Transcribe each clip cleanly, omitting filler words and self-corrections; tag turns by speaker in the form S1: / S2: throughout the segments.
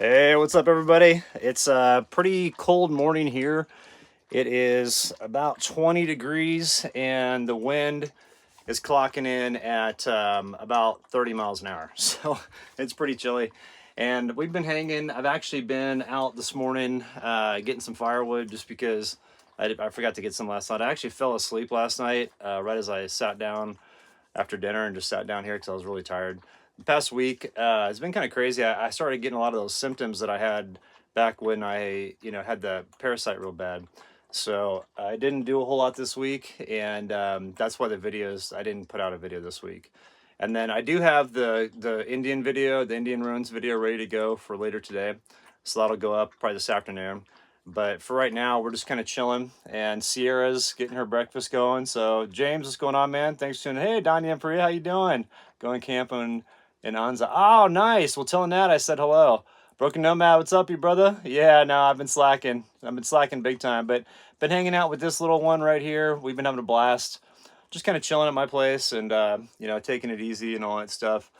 S1: Hey, what's up, everybody? It's a pretty cold morning here. It is about 20 degrees, and the wind is clocking in at about 30 miles an hour. So it's pretty chilly. And we've been hanging. I've actually been out this morning getting some firewood just because I forgot to get some last night. I actually fell asleep last night right as I sat down after dinner and just sat down here because I was really tired. The past week, it's been kind of crazy. I started getting a lot of those symptoms that I had back when I, had the parasite real bad. So I didn't do a whole lot this week, and that's why I didn't put out a video this week. And then I do have the Indian video, the Indian ruins video, ready to go for later today. So that'll go up probably this afternoon. But for right now, we're just kind of chilling, and Sierra's getting her breakfast going. So James, what's going on, man? Thanks for tuning. Hey, Donnie and Priya, how you doing? Going camping in Anza. Oh, nice. Well, telling that I said hello. Broken Nomad, what's up, you brother? Yeah, no, I've been slacking. I've been slacking big time, but been hanging out with this little one right here. We've been having a blast, just kind of chilling at my place and taking it easy and all that stuff,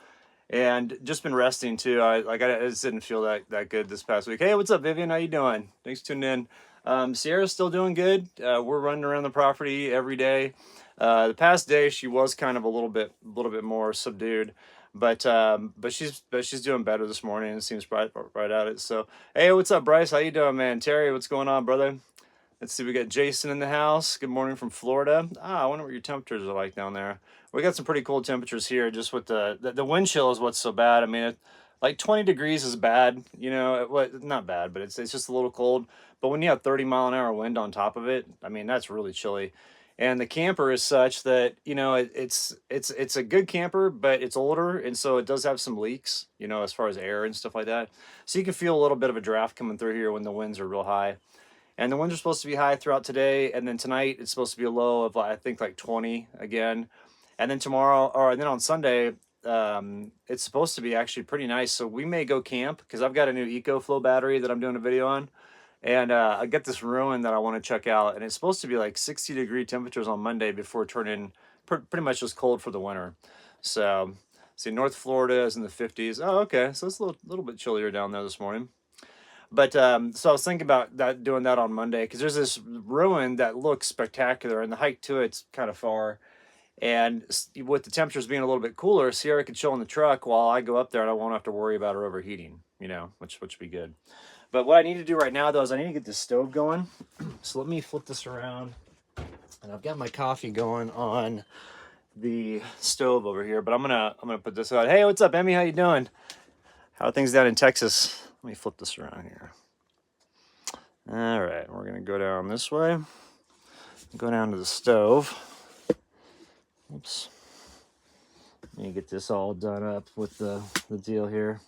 S1: and just been resting too. I just didn't feel that good this past week. Hey, what's up, Vivian? How you doing? Thanks for tuning in. Sierra's still doing good. We're running around the property every day. The past day she was kind of a little bit more subdued, but she's doing better this morning. It seems right at it. So hey, what's up, Bryce? How you doing, man? Terry, what's going on, brother? Let's see, we got Jason in the house. Good morning from Florida. I wonder what your temperatures are like down there. We got some pretty cold temperatures here, just with the wind chill is what's so bad. I mean, like 20 degrees is bad, what, not bad, but it's just a little cold. But when you have 30-mile-an-hour wind on top of it, I mean, that's really chilly. And the camper is such that, it's a good camper, but it's older, and so it does have some leaks, as far as air and stuff like that. So you can feel a little bit of a draft coming through here when the winds are real high. And the winds are supposed to be high throughout today, and then tonight it's supposed to be a low of I think like 20 again, and then tomorrow and then on Sunday, it's supposed to be actually pretty nice. So we may go camp because I've got a new EcoFlow battery that I'm doing a video on, and I got this ruin that I want to check out, and it's supposed to be like 60-degree temperatures on Monday before turning pretty much just cold for the winter. So see, North Florida is in the 50s. Oh, okay, so it's a little bit chillier down there this morning. But so I was thinking about doing that on Monday because there's this ruin that looks spectacular, and the hike to it's kind of far. And with the temperatures being a little bit cooler, Sierra could chill in the truck while I go up there, and I won't have to worry about her overheating. Which would be good. But what I need to do right now, though, is I need to get this stove going. So let me flip this around, and I've got my coffee going on the stove over here. But I'm gonna put this out. Hey, what's up, Emmy? How you doing? How are things down in Texas? Let me flip this around here. All right, we're gonna go down this way. Go down to the stove. Oops. Let me get this all done up with the deal here.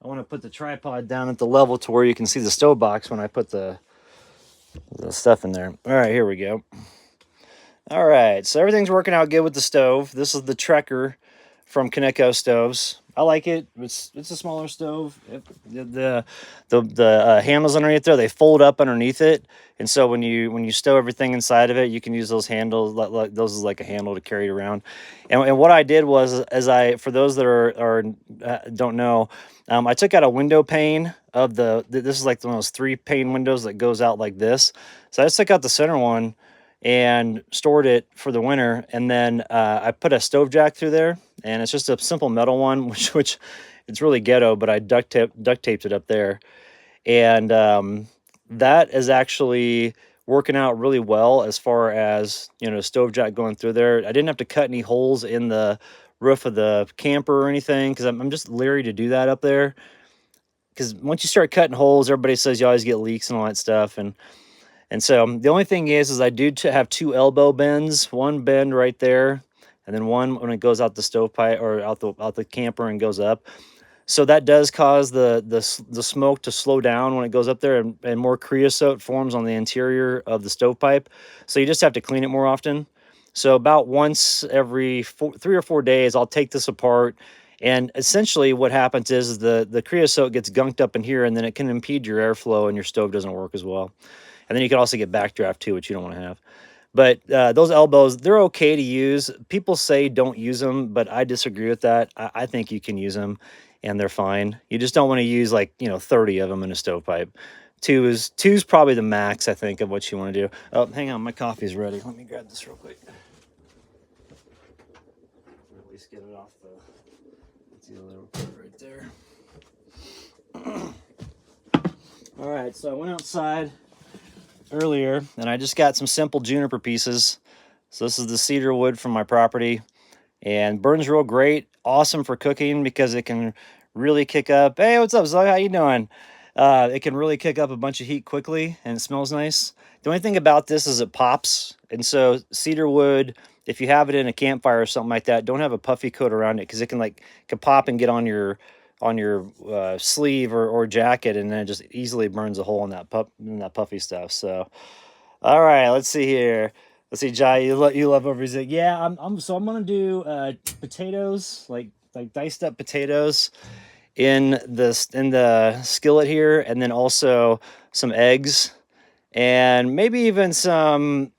S1: I want to put the tripod down at the level to where you can see the stove box when I put the stuff in there. All right, here we go. All right, so everything's working out good with the stove. This is the Trekker from Kaneko Stoves. I like it. It's a smaller stove. The handles underneath there, they fold up underneath it, and so when you stow everything inside of it, you can use those handles. Those is like a handle to carry it around. And what I did was, for those that are don't know, I took out a window pane of this is like one of those 3-pane windows that goes out like this. So I just took out the center one and stored it for the winter. And then I put a stove jack through there, and it's just a simple metal one, which it's really ghetto, but I duct taped it up there. And that is actually working out really well as far as, stove jack going through there. I didn't have to cut any holes in the roof of the camper or anything because I'm just leery to do that up there. Because once you start cutting holes, everybody says you always get leaks and all that stuff. And so the only thing is I do have 2 elbow bends, one bend right there, and then one when it goes out the stovepipe or out the camper and goes up. So that does cause the smoke to slow down when it goes up there, and more creosote forms on the interior of the stovepipe. So you just have to clean it more often. So about once every 3 or 4 days, I'll take this apart. And essentially what happens is the creosote gets gunked up in here, and then it can impede your airflow, and your stove doesn't work as well. And then you can also get backdraft too, which you don't want to have.
S2: But those elbows, they're okay to use. People say don't use them, but I disagree with that. I think you can use them and they're fine. You just don't want to use like, 30 of them in a stovepipe. Two's probably the max, I think, of what you want to do. Oh, hang on, my coffee's ready. Let me grab this real quick. At least get it off the. Let's see a little bit right there. All right, so I went outside earlier and I just got some simple juniper pieces. So this is the cedar wood from my property and burns real great. Awesome for cooking because it can really kick up. Hey, what's up, Zoe? How you doing? It can really kick up a bunch of heat quickly and it smells nice. The only thing about this is it pops. And so cedar wood, if you have it in a campfire or something like that, don't have a puffy coat around it because it can pop and get on your sleeve or jacket, and then it just easily burns a hole in that puffy stuff. So, all right, let's see here. Let's see, Jai, you love overseas. Yeah, I'm gonna do potatoes, like diced up potatoes in the skillet here, and then also some eggs, and maybe even some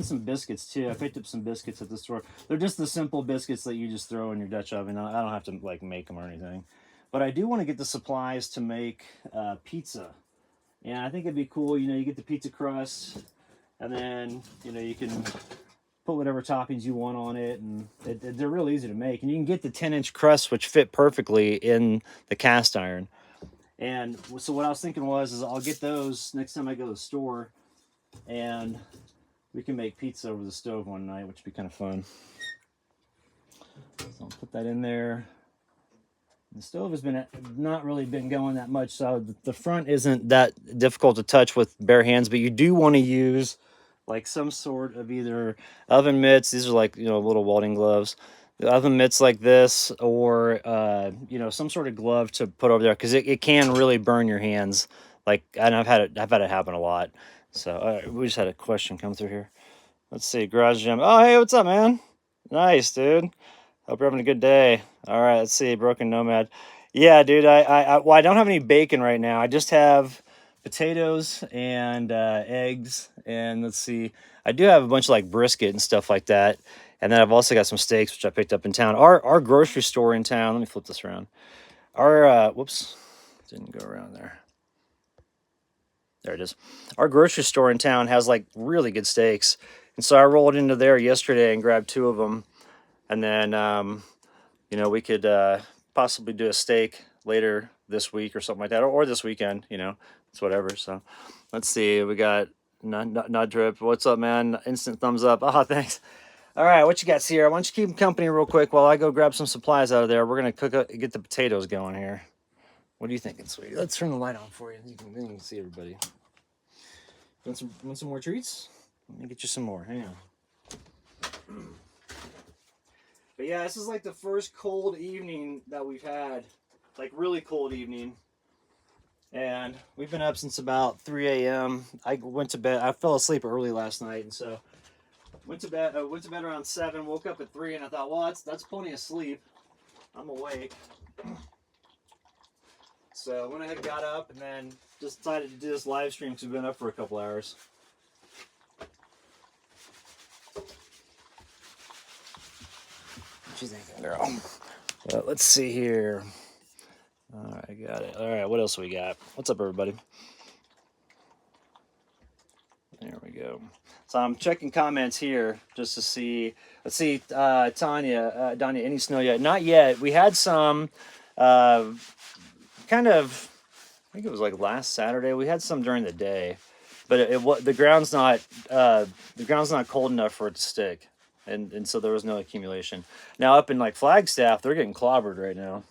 S2: some biscuits too. I picked up some biscuits at the store. They're just the simple biscuits that you just throw in your Dutch oven. I don't have to like make them or anything, but I do want to get the supplies to make pizza. And I think it'd be cool. You get the pizza crust, and then you can put whatever toppings you want on it, and they're real easy to make. And you can get the 10-inch crusts, which fit perfectly in the cast iron. And so what I was thinking is I'll get those next time I go to the store, and we can make pizza over the stove one night, which would be kind of fun. So I'll put that in there. The stove has not really been going that much, so the front isn't that difficult to touch with bare hands, but you do want to use like some sort of either oven mitts. These are like, little welding gloves. The oven mitts like this, or some sort of glove to put over there, because it can really burn your hands. And I've had it happen a lot. So we just had a question come through here. Let's see, Garage Gym. Oh, hey, what's up, man? Nice, dude. Hope you're having a good day. All right, let's see, Broken Nomad. Yeah, dude. Well, I don't have any bacon right now. I just have potatoes and eggs, and let's see. I do have a bunch of like brisket and stuff like that, and then I've also got some steaks which I picked up in town. Our grocery store in town. Let me flip this around. Our whoops, didn't go around there. There it is. Our grocery store in town has like really good steaks, and so I rolled into there yesterday and grabbed 2 of them, and then we could possibly do a steak later this week or something like that, or this weekend. It's whatever. So let's see. We got not drip. What's up, man? Instant thumbs up. Oh, thanks. All right, what you got, Sierra? Why don't you keep company real quick while I go grab some supplies out of there? We're gonna get the potatoes going here. What are you thinking, sweetie? Let's turn the light on for you. Then you can see everybody. Want some more treats? Let me get you some more. Hang on. But yeah, this is like the first cold evening that we've had, like really cold evening. And we've been up since about 3 a.m. I went to bed. I fell asleep early last night, and so went to bed around 7. Woke up at 3, and I thought, well, that's plenty of sleep. I'm awake. So I went ahead, got up, and then just decided to do this live stream because we've been up for a couple hours. What you thinking, girl? Well, let's see here. All right, got it. All right, what else we got? What's up, everybody? There we go. So I'm checking comments here just to see. Let's see, Tanya, Danya, any snow yet? Not yet. We had some, kind of. I think it was like last Saturday. We had some during the day, but the ground's not cold enough for it to stick, and so there was no accumulation. Now up in like Flagstaff, they're getting clobbered right now,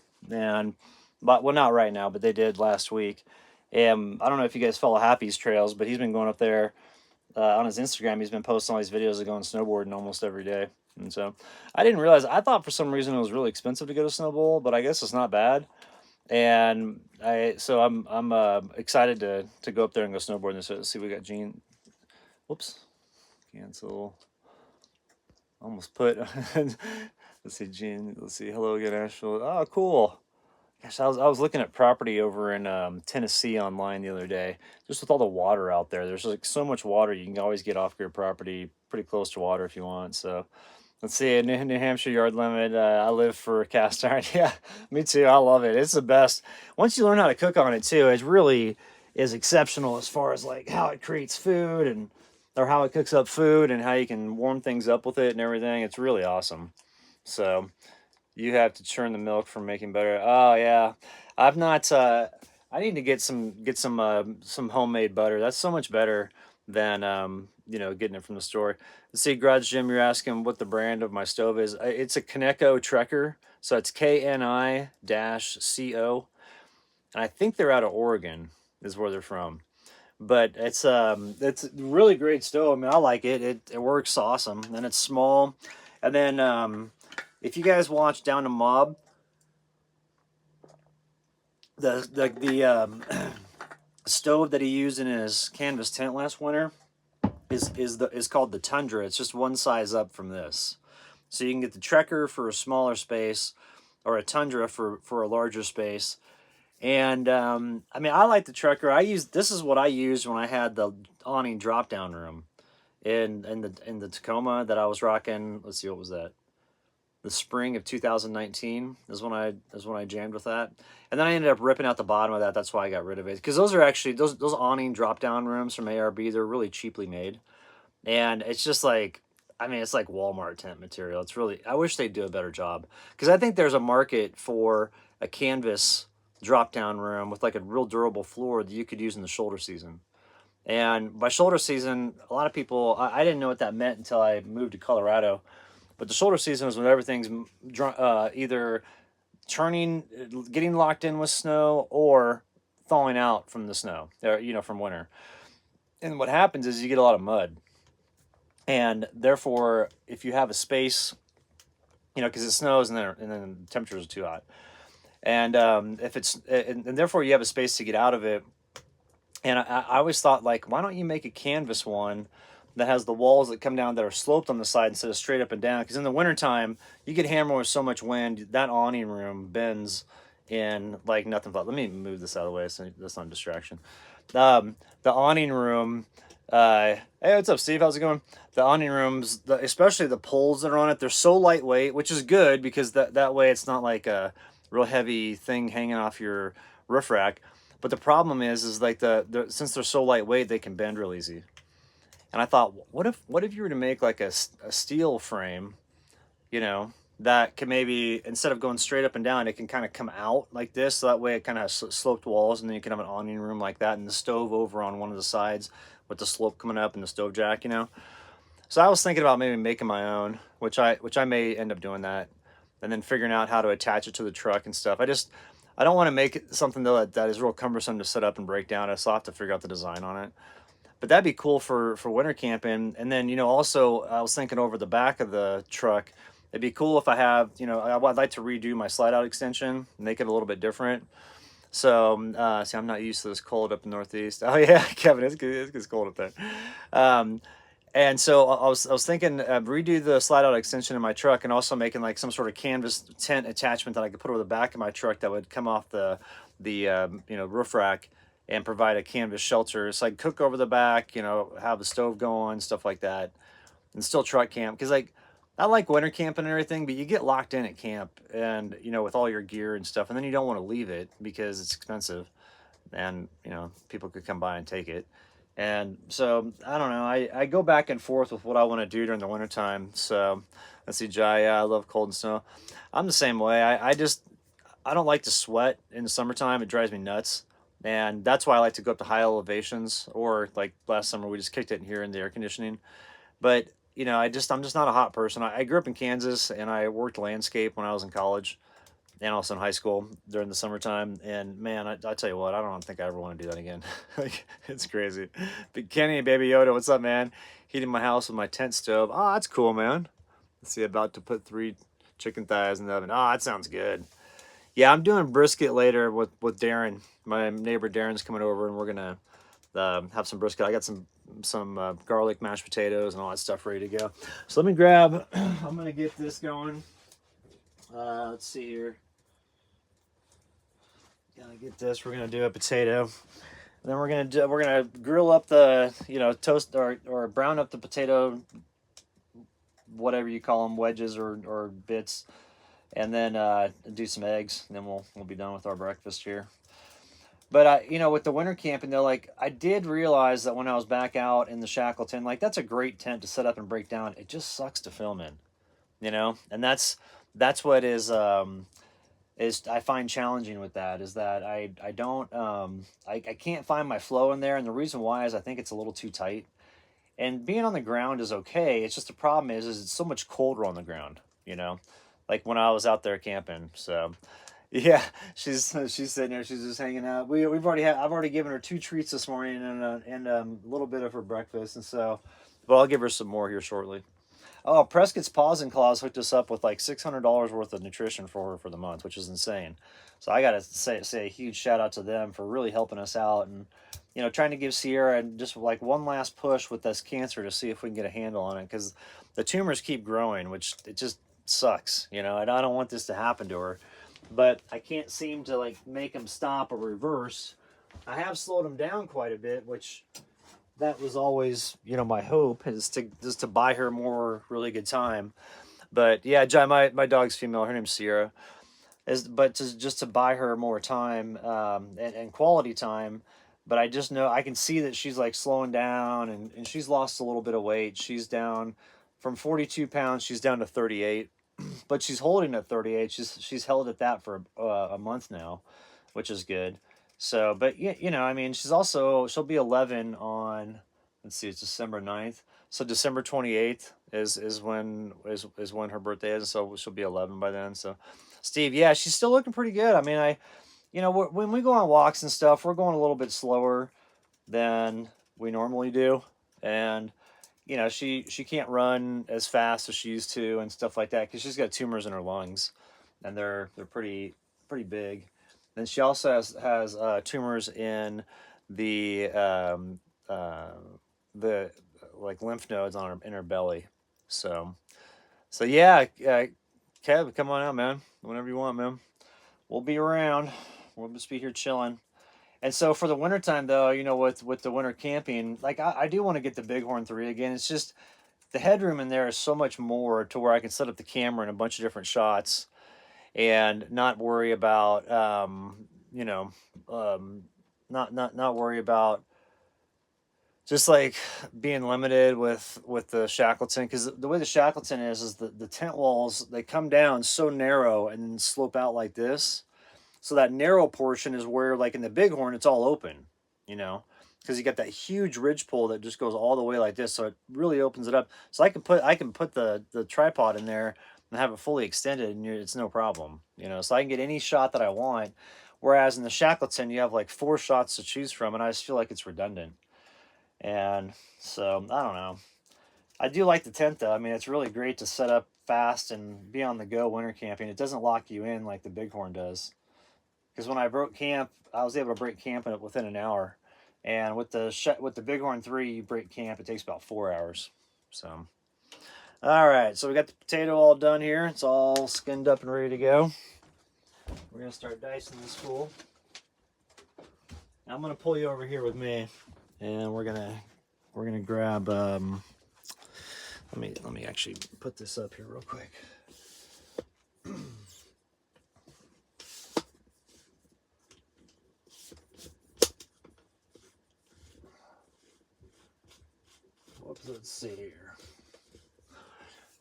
S2: but not right now, but they did last week. And I don't know if you guys follow Happy's Trails, but he's been going up there on his Instagram. He's been posting all these videos of going snowboarding almost every day, and so I didn't realize. I thought for some reason it was really expensive to go to Snow Bowl, but I guess it's not bad. And I'm excited to go up there and go snowboarding. So let's see, we got Gene. Whoops, cancel. Almost put. Let's see, Gene. Let's see. Hello again, Asheville. Oh, cool. Gosh, I was looking at property over in Tennessee online the other day. Just with all the water out there, there's like so much water. You can always get off grid property pretty close to water if you want. So let's see, New Hampshire yard limit. I live for cast iron. Yeah, me too. I love it. It's the best. Once you learn how to cook on it too, it really is exceptional as far as like how it creates food and or how it cooks up food and how you can warm things up with it and everything. It's really awesome. So you have to churn the milk for making butter. Oh yeah, I've not. I need to get some homemade butter. That's so much better than getting it from the store. Let's see, Garage Jim, you're asking what the brand of my stove is. It's a Kaneko Trekker, so it's KNI-CO, and I think they're out of Oregon, is where they're from. But it's a really great stove. I mean, I like it. It works awesome, and it's small. And then if you guys watch Down to Mob, the stove that he used in his canvas tent last winter is called the Tundra. It's just one size up from this, so you can get the Trekker for a smaller space, or a Tundra for a larger space. And I mean, I like the Trekker. This is what I used when I had the awning drop down room in the Tacoma that I was rocking. Let's see, what was that? The spring of 2019 is when I jammed with that, and then I ended up ripping out the bottom of that. That's why I got rid of it, because those are actually those awning drop down rooms from ARB. They're really cheaply made, and it's just like, I mean, it's like Walmart tent material. It's really, I wish they'd do a better job, because I think there's a market for a canvas drop down room with like a real durable floor that you could use in the shoulder season. And by shoulder season, a lot of people, I didn't know what that meant until I moved to Colorado. But the shoulder season is when everything's either turning, getting locked in with snow, or thawing out from the snow, or, from winter. And what happens is you get a lot of mud. And therefore, if you have a space, because it snows and then the temperatures are too hot. And if it's, and therefore you have a space to get out of it. And I always thought, like, why don't you make a canvas one that has the walls that come down that are sloped on the side instead of straight up and down? Because in the wintertime, you get hammered with so much wind, that awning room bends in like nothing but. Let me move this out of the way so that's not a distraction. The awning room, hey, what's up, Steve? How's it going? The awning rooms, especially the poles that are on it, they're so lightweight, which is good because that way it's not like a real heavy thing hanging off your roof rack. But the problem is like since they're so lightweight, they can bend real easy. And I thought, what if you were to make like a steel frame, that can maybe, instead of going straight up and down, it can kind of come out like this. So that way it kind of has sloped walls, and then you can have an awning room like that, and the stove over on one of the sides with the slope coming up and the stove jack. So I was thinking about maybe making my own, which I may end up doing that, and then figuring out how to attach it to the truck and stuff. I don't want to make it something though that is real cumbersome to set up and break down. I still have to figure out the design on it. But that'd be cool for winter camping. And then, also I was thinking over the back of the truck, it'd be cool if I have, I'd like to redo my slide out extension, make it a little bit different. So, see, I'm not used to this cold up in the Northeast. Oh yeah, Kevin, it's cold up there. And so I was thinking redo the slide out extension in my truck, and also making like some sort of canvas tent attachment that I could put over the back of my truck that would come off the roof rack and provide a canvas shelter. So I could cook over the back, have the stove going, stuff like that, and still truck camp. Because like, I like winter camping and everything, but you get locked in at camp, and with all your gear and stuff, and then you don't want to leave it because it's expensive, and people could come by and take it. And so I don't know. I go back and forth with what I want to do during the wintertime. So let's see, Jai. Yeah, I love cold and snow. I'm the same way. I don't like to sweat in the summertime. It drives me nuts. And that's why I like to go up to high elevations, or like last summer we just kicked it in here in the air conditioning. But I'm just not a hot person. I grew up in Kansas, and I worked landscape when I was in college and also in high school during the summertime. And man, I tell you what, I don't think I ever want to do that again. Like, it's crazy. Big Kenny and Baby Yoda, what's up, man? Heating my house with my tent stove. Oh, that's cool, man. Let's see, about to put 3 chicken thighs in the oven. Oh, that sounds good. Yeah, I'm doing brisket later with Darren. My neighbor Darren's coming over, and we're gonna have some brisket. I got some garlic mashed potatoes and all that stuff ready to go. So let me grab. I'm gonna get this going. Let's see here. Gotta get this. We're gonna do a potato. And then we're gonna grill up the, you know, toast or brown up the potato, whatever you call them, wedges or bits, and then do some eggs. And then we'll be done with our breakfast here. But you know, with the winter camping though, like I did realize that when I was back out in the Shackleton, like that's a great tent to set up and break down. It just sucks to film in, you know, and that's what is I find challenging with that is that I don't I can't find my flow in there, and the reason why is I think it's a little too tight. And being on the ground is okay. It's just the problem is it's so much colder on the ground, you know, like when I was out there camping. So yeah, she's sitting there. She's just hanging out. We've already had. I've already given her 2 treats this morning and a little bit of her breakfast, and so, but I'll give her some more here shortly. Oh, Prescott's Paws and Claws hooked us up with like $600 worth of nutrition for her for the month, which is insane. So I gotta say a huge shout out to them for really helping us out and, you know, trying to give Sierra just like one last push with this cancer to see if we can get a handle on it, because the tumors keep growing, which it just sucks, you know, and I don't want this to happen to her, but I can't seem to like make them stop or reverse. I have slowed them down quite a bit, which that was always, you know, my hope is to just to buy her more really good time. But yeah, my dog's female. Her name's Sierra. But just to buy her more time and quality time. But I just know I can see that she's like slowing down and she's lost a little bit of weight. She's down from 42 pounds. She's down to 38, but she's holding at 38. She's held at that for a month now, which is good. So, but yeah, you know, I mean, she'll be 11 on, let's see, it's December 9th. So December 28th is when her birthday is. So she'll be 11 by then. So Steve, yeah, she's still looking pretty good. I mean, you know, when we go on walks and stuff, we're going a little bit slower than we normally do. And, you know, she can't run as fast as she used to and stuff like that because she's got tumors in her lungs, and they're pretty big. Then she also has tumors in the the like lymph nodes on her belly. So yeah, Kev, come on out, man. Whenever you want, man. We'll be around. We'll just be here chilling. And so for the wintertime though, you know, with the winter camping, like I do want to get the Bighorn 3 again. It's just the headroom in there is so much more to where I can set up the camera in a bunch of different shots and not worry about you know, not worry about just like being limited with the Shackleton, because the way the Shackleton is the tent walls, they come down so narrow and slope out like this. So that narrow portion is where, like in the Bighorn, it's all open, you know, because you got that huge ridge pole that just goes all the way like this, so it really opens it up. So I can put the tripod in there and have it fully extended, and it's no problem, you know. So I can get any shot that I want. Whereas in the Shackleton, you have like 4 shots to choose from, and I just feel like it's redundant. And so I don't know. I do like the tent though. I mean, it's really great to set up fast and be on the go winter camping. It doesn't lock you in like the Bighorn does. Because when I broke camp, I was able to break camp within an hour, and with the Bighorn 3, you break camp, it takes about 4 hours. So, all right, so we got the potato all done here. It's all skinned up and ready to go. We're gonna start dicing this fool. I'm gonna pull you over here with me, and we're gonna grab. Let me actually put this up here real quick. Let's see here.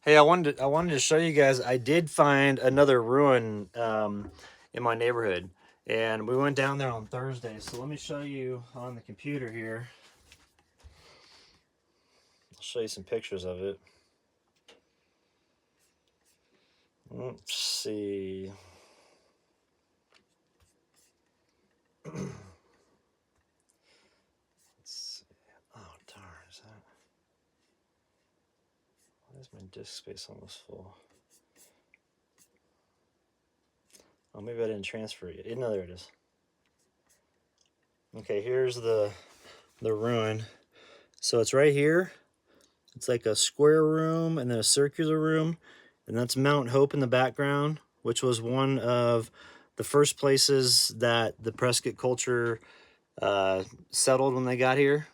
S2: Hey, I wanted to show you guys. I did find another ruin in my neighborhood, and we went down there on Thursday. So let me show you on the computer here. I'll show you some pictures of it. Let's see. Where's my disk space almost full? Oh, maybe I didn't transfer it yet. No, there it is. Okay, here's the ruin. So it's right here. It's like a square room and then a circular room, and that's Mount Hope in the background, which was one of the first places that the Prescott culture settled when they got here,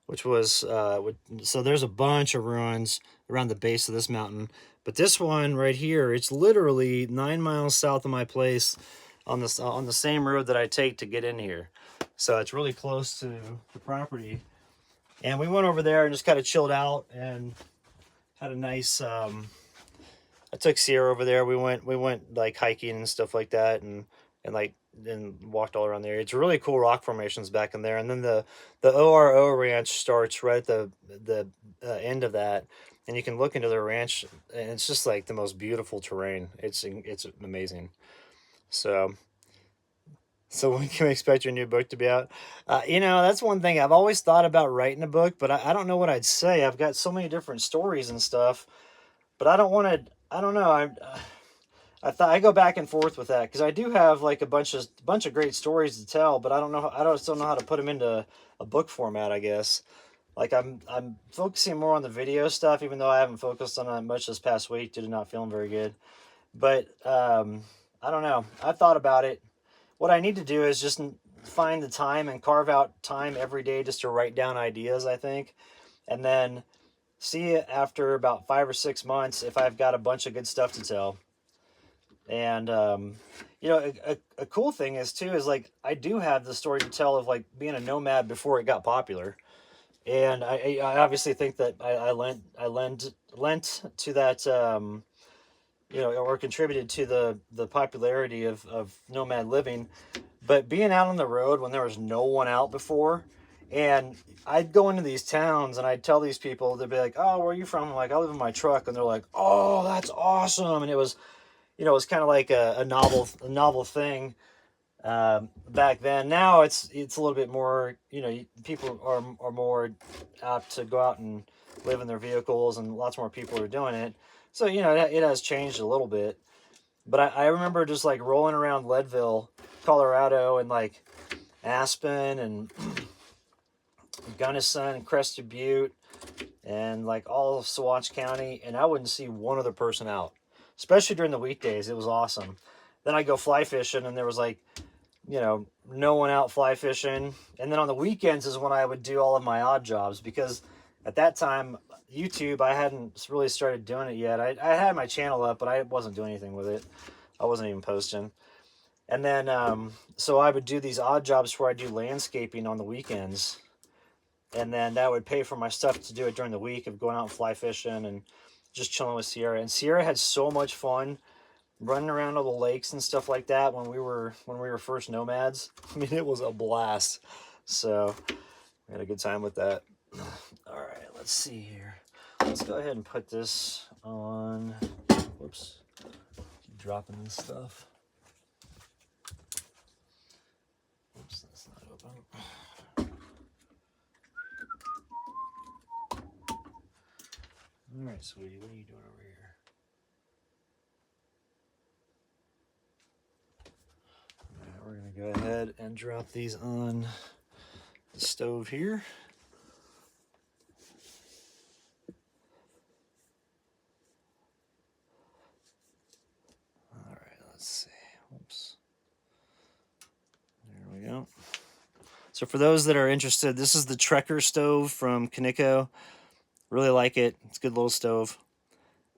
S2: which was so there's a bunch of ruins around the base of this mountain. But this one right here, it's literally 9 miles south of my place on the same road that I take to get in here. So it's really close to the property. And we went over there and just kind of chilled out and had a nice I took Sierra over there. We went like hiking and stuff like that, and walked all around the area. It's really cool rock formations back in there. And then the ORO ranch starts right at the end of that, and you can look into the ranch, and it's just like the most beautiful terrain. It's amazing. So when can we expect your new book to be out? That's one thing I've always thought about writing a book, but I don't know what I'd say. I've got so many different stories and stuff, but I don't want to. I don't know. I thought I go back and forth with that because I do have like a bunch of great stories to tell, but I don't know. I don't still know how to put them into a book format, I guess. Like I'm focusing more on the video stuff, even though I haven't focused on that much this past week due to not feeling very good. But I don't know. I've thought about it. What I need to do is just find the time and carve out time every day just to write down ideas, I think, and then see after about 5 or 6 months if I've got a bunch of good stuff to tell. And a cool thing is too is like I do have the story to tell of like being a nomad before it got popular, and I obviously think that I lent to that or contributed to the popularity of nomad living. But being out on the road when there was no one out before, and I'd go into these towns and I'd tell these people, they'd be like, "Oh, where are you from?" I'm like, "I live in my truck," and they're like, "Oh, that's awesome!" And it was kind of like a novel thing back then. Now it's a little bit more. People are more apt to go out and live in their vehicles, and lots more people are doing it. So it has changed a little bit. But I remember just like rolling around Leadville, Colorado, and like Aspen and Gunnison and Crested Butte, and like all of Saguache County, and I wouldn't see one other person out, especially during the weekdays. It was awesome. Then I go fly fishing, and there was like, no one out fly fishing. And then on the weekends is when I would do all of my odd jobs, because at that time, YouTube, I hadn't really started doing it yet. I had my channel up, but I wasn't doing anything with it. I wasn't even posting. And then, so I would do these odd jobs where I do landscaping on the weekends. And then that would pay for my stuff to do it during the week of going out and fly fishing and just chilling with Sierra. And Sierra had so much fun running around all the lakes and stuff like that when we were first nomads. I mean, it was a blast. So we had a good time with that. All right, let's see here. Let's go ahead and put this on. Whoops, keep dropping this stuff. Oops, that's not open. All right, sweetie, what are you doing over here? All right, we're gonna go ahead and drop these on the stove here. All right, let's see. Oops. There we go. So for those that are interested, this is the Trekker stove from Kaneko. Really like it. It's a good little stove,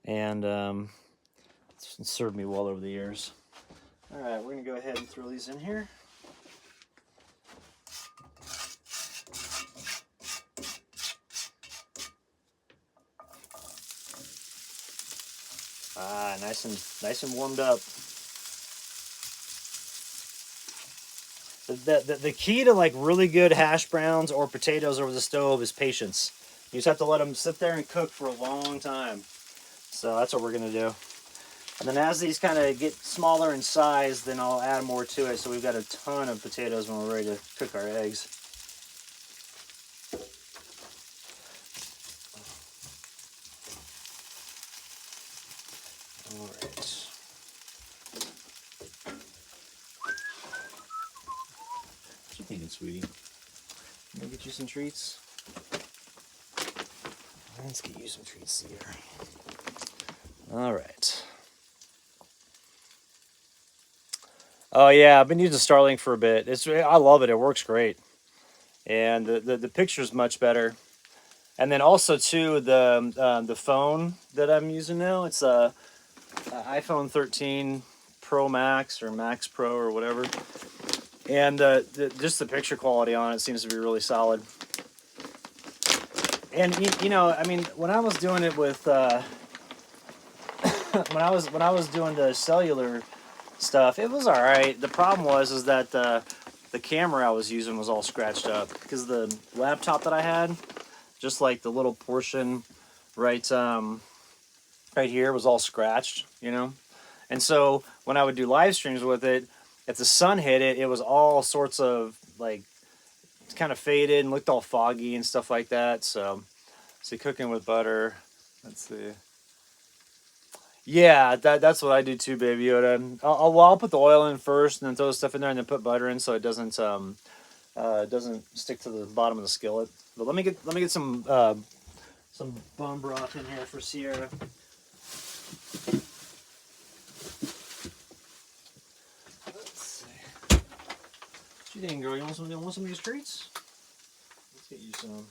S2: and it's served me well over the years. All right, we're gonna go ahead and throw these in here. Nice and warmed up. The key to like really good hash browns or potatoes over the stove is patience. You just have to let them sit there and cook for a long time. So that's what we're gonna do. And then as these kind of get smaller in size, then I'll add more to it. So we've got a ton of potatoes when we're ready to cook our eggs. All right. What you thinking, sweetie? Can I get you some treats? Let's get you some treats here. All right. Oh yeah, I've been using Starlink for a bit. I love it. It works great, and the picture's much better. And then also too the phone that I'm using now. It's a iPhone 13 Pro Max or Max Pro or whatever, and just the picture quality on it seems to be really solid. And you know, I mean, when I was doing it with when I was doing the cellular stuff, it was all right. The problem was is that the camera I was using was all scratched up because the laptop that I had, just like the little portion right right here was all scratched, you know. And so when I would do live streams with it, if the sun hit it, it was all sorts of like kind of faded and looked all foggy and stuff like that. So, see, cooking with butter. Let's see. Yeah, that's what I do too, Baby Yoda. I'll put the oil in first, and then throw the stuff in there, and then put butter in, so it doesn't stick to the bottom of the skillet. But let me get some bone broth in here for Sierra. Let's see. What you think, girl? You want some of these treats? Let's get you some.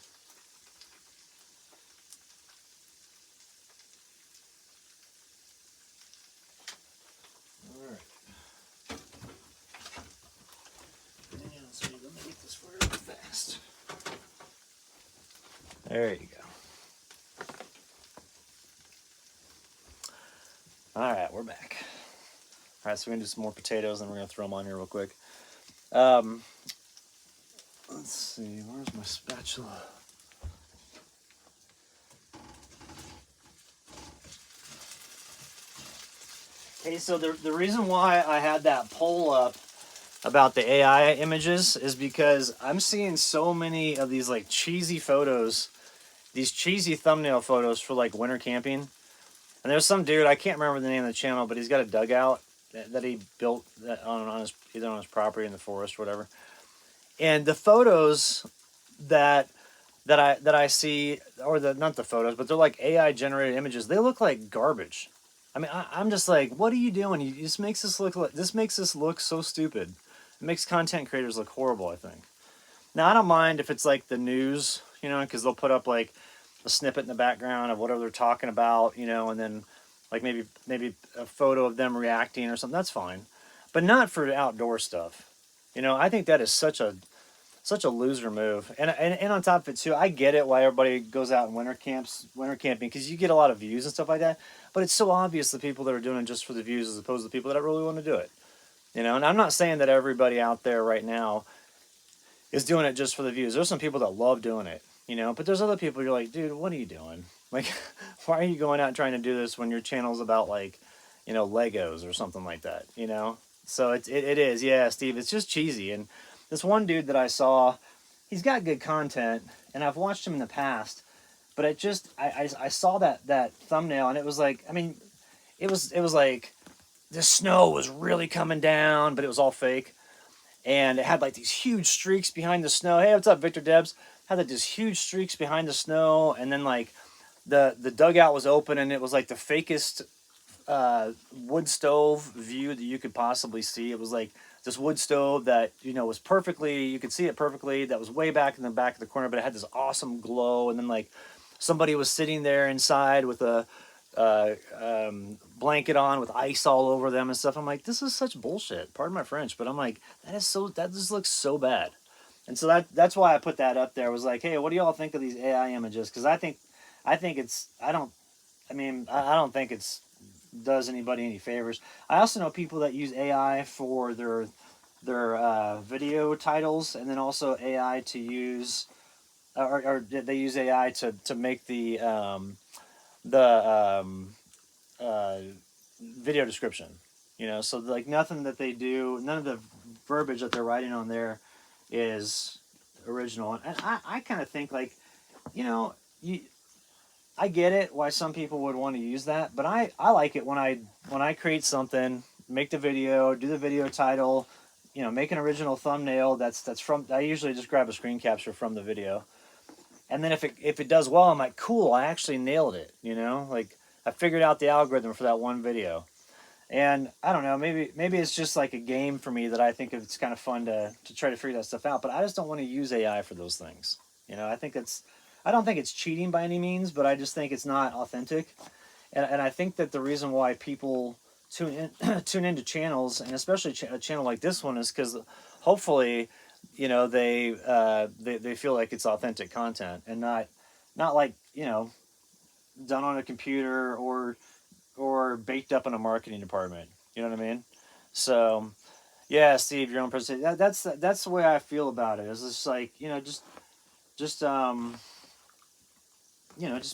S2: All right. And so let me get this for you real fast. There you go. All right, we're back. All right, so we're gonna do some more potatoes, and we're gonna throw them on here real quick. Um, let's see, where's my spatula? Okay, so the reason why I had that poll up about the AI images is because I'm seeing so many of these like cheesy photos, these cheesy thumbnail photos for like winter camping. And there's some dude, I can't remember the name of the channel, but he's got a dugout that he built on his either on his property in the forest or whatever. And the photos that that I see, or the not the photos, but they're like AI generated images. They look like garbage. I mean, I'm just like, what are you doing? You this makes this look like this makes this look so stupid. It makes content creators look horrible, I think. Now I don't mind if it's like the news, you know, because they'll put up like a snippet in the background of whatever they're talking about, you know, and then like maybe a photo of them reacting or something. That's fine, but not for outdoor stuff. You know, I think that is such a loser move. And on top of it too, I get it why everybody goes out in winter camping because you get a lot of views and stuff like that. But it's so obvious the people that are doing it just for the views as opposed to the people that really want to do it. You know, and I'm not saying that everybody out there right now is doing it just for the views. There's some people that love doing it, you know, but there's other people you're like, dude, what are you doing? Like, why are you going out and trying to do this when your channel's about like, you know, Legos or something like that, you know? So it is, yeah, Steve. It's just cheesy. And this one dude that I saw, he's got good content, and I've watched him in the past. But it just, I saw that thumbnail, and it was like, I mean, it was like the snow was really coming down, but it was all fake, and it had like these huge streaks behind the snow. Hey, what's up, Victor Debs? Had like these huge streaks behind the snow, and then like the dugout was open, and it was like the fakest wood stove view that you could possibly see. It was like this wood stove that you know was perfectly, you could see it perfectly. That was way back in the back of the corner, but it had this awesome glow. And then like somebody was sitting there inside with a blanket on with ice all over them and stuff. I'm like, this is such bullshit. Pardon my French, but I'm like, that just looks so bad. And so that's why I put that up there. I was like, hey, what do y'all think of these AI images? Because I think it's I mean I don't think it's does anybody any favors. I also know people that use AI for their video titles, and then also AI to use, or they use AI to make the uh, video description. You know, so like nothing that they do, none of the verbiage that they're writing on there is original. And I kind of think like, you know, I get it why some people would want to use that, but I like it when I create something, make the video, do the video title, you know, make an original thumbnail that's from, I usually just grab a screen capture from the video. And then if it does well, I'm like, cool, I actually nailed it, you know? Like I figured out the algorithm for that one video. And I don't know, maybe it's just like a game for me that I think it's kind of fun to try to figure that stuff out. But I just don't want to use AI for those things. I don't think it's cheating by any means, but I just think it's not authentic. And I think that the reason why people tune into channels, and especially a channel like this one, is because hopefully, they feel like it's authentic content and not like done on a computer or baked up in a marketing department. You know what I mean? So yeah, Steve, your own presentation. That's the way I feel about it. It's just like just just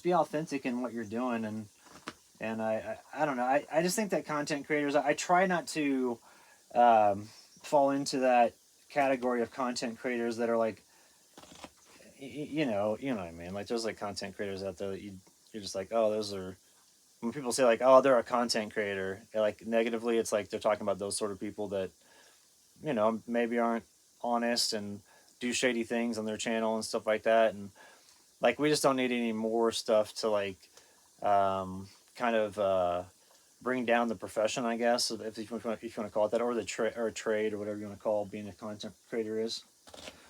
S2: be authentic in what you're doing, and I don't know. I just think that content creators. I try not to fall into that category of content creators that are like you know what I mean. Like there's like content creators out there that you're just like, oh, those are, when people say like, oh, they're a content creator, like negatively, it's like they're talking about those sort of people that maybe aren't honest and do shady things on their channel and stuff like that. And like we just don't need any more stuff to like kind of bring down the profession, I guess, if you want to call it that, or the trade or whatever you want to call being a content creator is.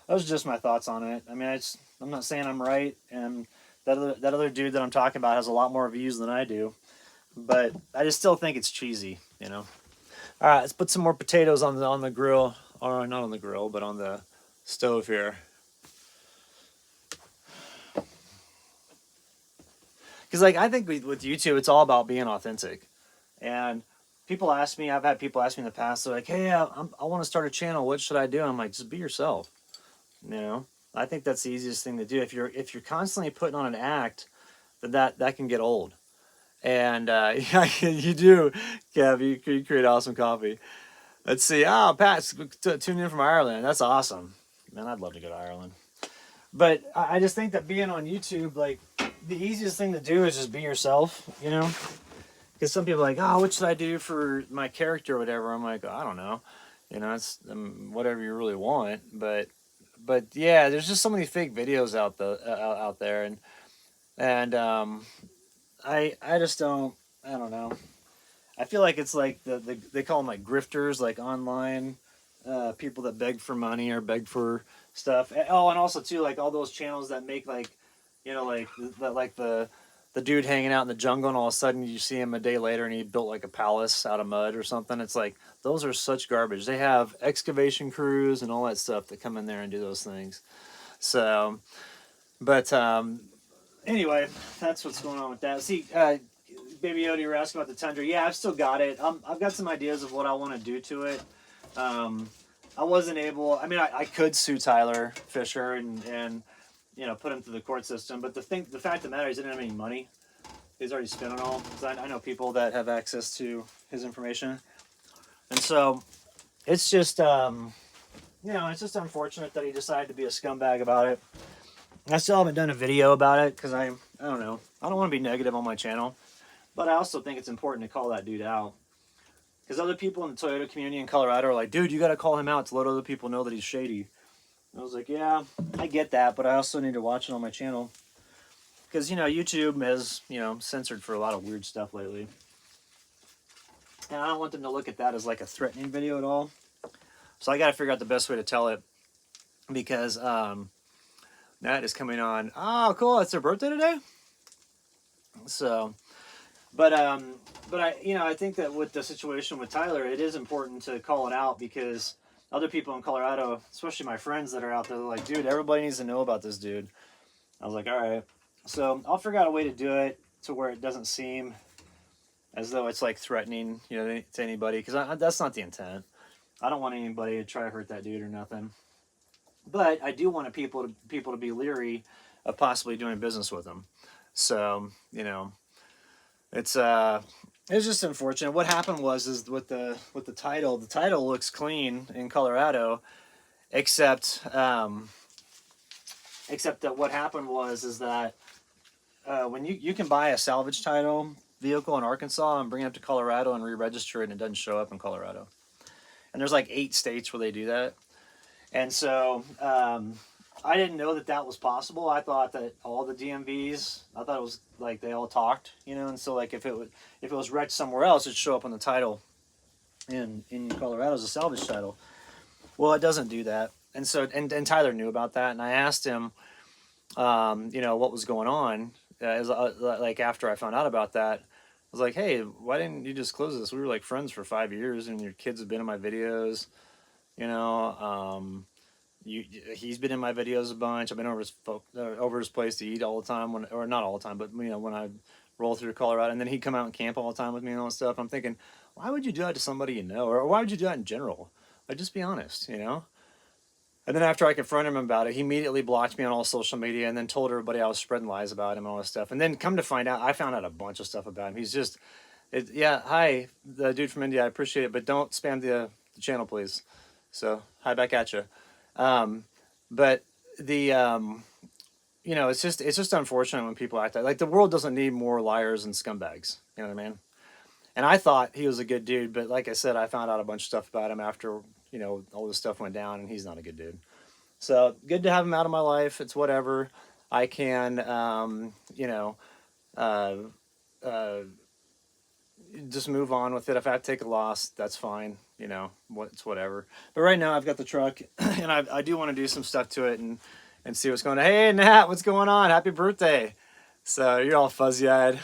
S2: Those are just my thoughts on it. I mean, I'm not saying I'm right, and that other dude that I'm talking about has a lot more views than I do, but I just still think it's cheesy, you know. All right, let's put some more potatoes on the grill, or not on the grill, but on the stove here. Because like I think with YouTube, it's all about being authentic, and I've had people ask me in the past, they're like, hey, I want to start a channel. What should I do? I'm like, just be yourself. You know, I think that's the easiest thing to do. If you're constantly putting on an act, then that can get old. And yeah, you do, Kev. You create awesome coffee. Let's see. Oh, Pat, tuned in from Ireland. That's awesome. Man, I'd love to go to Ireland. But I just think that being on YouTube, like, the easiest thing to do is just be yourself, you know? Because some people are like, oh, what should I do for my character or whatever? I'm like, oh, I don't know. You know, it's whatever you really want. But yeah, there's just so many fake videos out there, and I just don't. I don't know. I feel like it's like they call them like grifters, like online people that beg for money or beg for stuff. Oh, and also too, like all those channels that make like, like the dude hanging out in the jungle, and all of a sudden you see him a day later and he built like a palace out of mud or something. It's like those are such garbage. They have excavation crews and all that stuff that come in there and do those things. So, but anyway, that's what's going on with that. See, Baby Yoda, you were asking about the Tundra. Yeah, I've still got it. I've got some ideas of what I want to do to it. I wasn't able. I mean, I could sue Tyler Fisher and put him through the court system. But the fact of the matter is, he didn't have any money. He's already spent it all. Because I know people that have access to his information, and so it's just it's just unfortunate that he decided to be a scumbag about it. I still haven't done a video about it because I don't know. I don't want to be negative on my channel, but I also think it's important to call that dude out. Because other people in the Toyota community in Colorado are like, dude, you got to call him out to let other people know that he's shady. And I was like, yeah, I get that, but I also need to watch it on my channel. Because, YouTube has, censored for a lot of weird stuff lately. And I don't want them to look at that as like a threatening video at all. So I got to figure out the best way to tell it. Because Nat is coming on. Oh, cool. It's their birthday today? So, but I think that with the situation with Tyler, it is important to call it out because other people in Colorado, especially my friends that are out there, they're like, dude, everybody needs to know about this dude. I was like, all right. So I'll figure out a way to do it to where it doesn't seem as though it's like threatening, to anybody, because that's not the intent. I don't want anybody to try to hurt that dude or nothing. But I do want people to be leery of possibly doing business with him. So, it's just unfortunate. What happened is with the title, the title looks clean in Colorado, except that what happened is that when you can buy a salvage title vehicle in Arkansas and bring it up to Colorado and re-register it, and it doesn't show up in Colorado. And there's like 8 states where they do that. And so I didn't know that was possible. I thought that all the DMVs, it was like they all talked, and so like if it was wrecked somewhere else, it'd show up on the title in Colorado as a salvage title. Well, it doesn't do that. And so, and Tyler knew about that. And I asked him, what was going on. Like after I found out about that, I was like, hey, why didn't you just close this? We were like friends for 5 years, and your kids have been in my videos. You know, he's been in my videos a bunch. I've been over his place to eat all the time, or not all the time, but when I roll through Colorado, and then he'd come out and camp all the time with me and all that stuff. I'm thinking, why would you do that to somebody you know, or why would you do that in general? Like, just be honest, And then after I confronted him about it, he immediately blocked me on all social media, and then told everybody I was spreading lies about him and all this stuff. And then come to find out, I found out a bunch of stuff about him. He's just, yeah, hi, the dude from India, I appreciate it, but don't spam the channel, please. So, hi back at you. But the it's just unfortunate when people act like the world doesn't need more liars and scumbags. You know what I mean? And I thought he was a good dude, but like I said, I found out a bunch of stuff about him after all this stuff went down, and he's not a good dude. So good to have him out of my life. It's whatever. I can just move on with it. If I have to take a loss, that's fine. It's whatever. But right now I've got the truck, and I do want to do some stuff to it and see what's going on. Hey, Nat, what's going on? Happy birthday. So you're all fuzzy-eyed.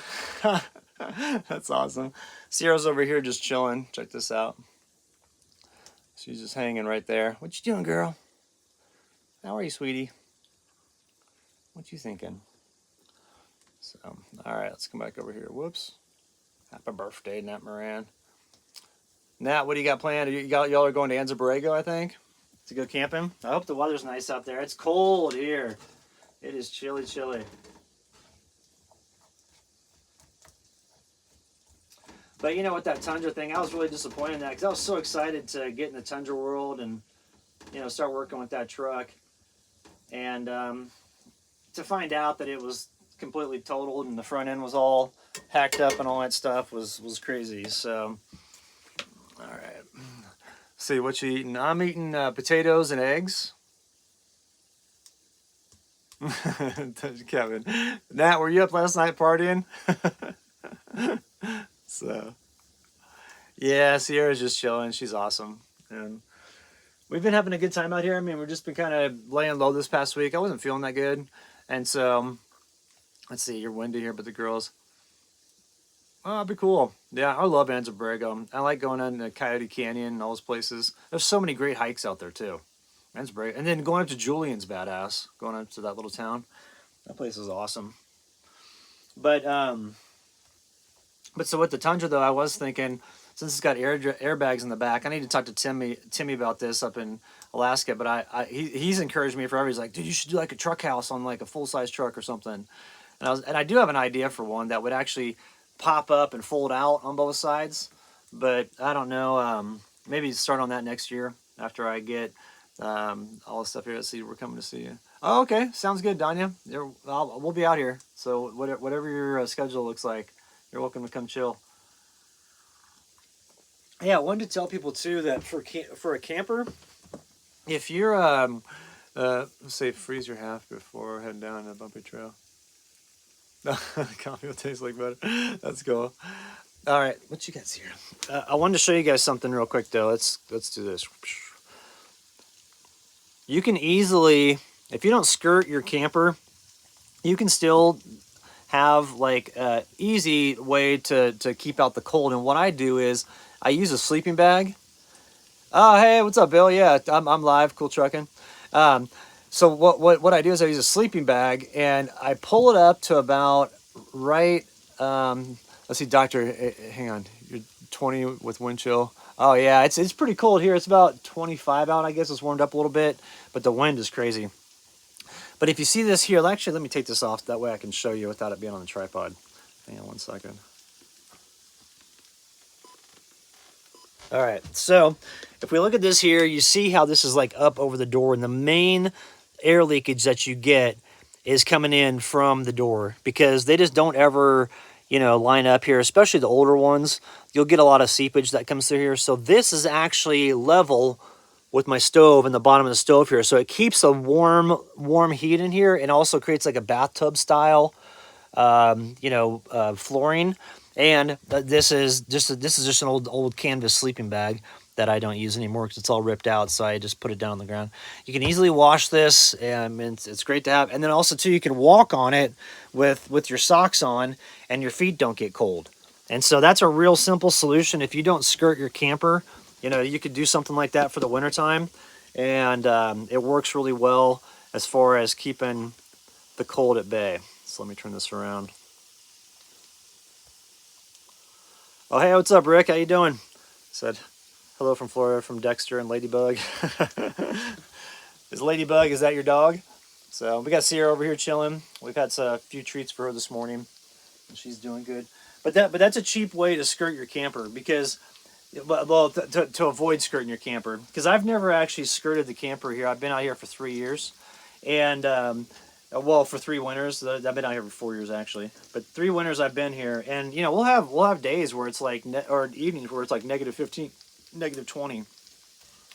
S2: That's awesome. Sierra's over here just chilling. Check this out. She's just hanging right there. What you doing, girl? How are you, sweetie? What you thinking? So, all right, let's come back over here. Whoops. Happy birthday, Nat Moran. Nat, what do you got planned? Y'all are going to Anza Borrego, I think, to go camping. I hope the weather's nice out there. It's cold here. It is chilly, chilly. But with that Tundra thing, I was really disappointed in that, because I was so excited to get in the Tundra world and start working with that truck, and to find out that it was completely totaled and the front end was all hacked up and all that stuff was crazy. So, all right, see what you eating. I'm eating potatoes and eggs. Kevin, Nat, were you up last night partying? So, yeah, Sierra's just chilling. She's awesome. And we've been having a good time out here. I mean, we've just been kind of laying low this past week. I wasn't feeling that good. And so, let's see, you're windy here, but the girls. Oh, that'd be cool. Yeah, I love Anza Borrego. I like going into Coyote Canyon and all those places. There's so many great hikes out there, too. Anza Borrego. And then going up to Julian's badass. Going up to that little town. That place is awesome. But so with the Tundra, though, I was thinking, since it's got airbags in the back, I need to talk to Timmy about this up in Alaska. But he's encouraged me forever. He's like, dude, you should do like a truck house on like a full-size truck or something. And I do have an idea for one that would actually pop up and fold out on both sides. But I don't know. Maybe start on that next year after I get all the stuff here. Let's see, we're coming to see you. Oh, okay, sounds good, Danya. We'll be out here. So whatever your schedule looks like, you're welcome to come chill. Yeah, I wanted to tell people too that for a camper, if you're let's say freeze your half before heading down a bumpy trail. Coffee will taste like butter. That's cool. All right, what you guys here? I wanted to show you guys something real quick though. Let's do this. You can easily, if you don't skirt your camper, you can still have like an easy way to keep out the cold. And what I do is I use a sleeping bag. Oh, hey, what's up, Bill? Yeah, I'm live. Cool trucking. So what I do is I use a sleeping bag and I pull it up to about right. Let's see, Doctor. Hang on, you're 20 with wind chill. Oh yeah, it's pretty cold here. It's about 25 out. I guess it's warmed up a little bit, but the wind is crazy. But if you see this here, actually, let me take this off. That way I can show you without it being on the tripod. Hang on 1 second. All right, so if we look at this here, you see how this is like up over the door, and the main air leakage that you get is coming in from the door because they just don't ever, line up here, especially the older ones. You'll get a lot of seepage that comes through here. So this is actually level with my stove and the bottom of the stove here. So it keeps a warm heat in here and also creates like a bathtub style, flooring. And this is just an old canvas sleeping bag that I don't use anymore because it's all ripped out. So I just put it down on the ground. You can easily wash this, and it's great to have. And then also too, you can walk on it with your socks on, and your feet don't get cold. And so that's a real simple solution. If you don't skirt your camper, you know, you could do something like that for the wintertime, and it works really well as far as keeping the cold at bay. So let me turn this around. Oh, hey, what's up, Rick? How you doing? Said hello from Florida from Dexter and Ladybug. Is Ladybug, is that your dog? So we got Sierra over here chilling. We've had a few treats for her this morning, and she's doing good. But that's a cheap way to skirt your camper because, well, to avoid skirting your camper, because I've never actually skirted the camper here. I've been out here for 3 years, and well, for 3 winters. I've been out here for 4 years actually, but 3 winters I've been here, and you know we'll have days where it's like or evenings where it's like -15, -20.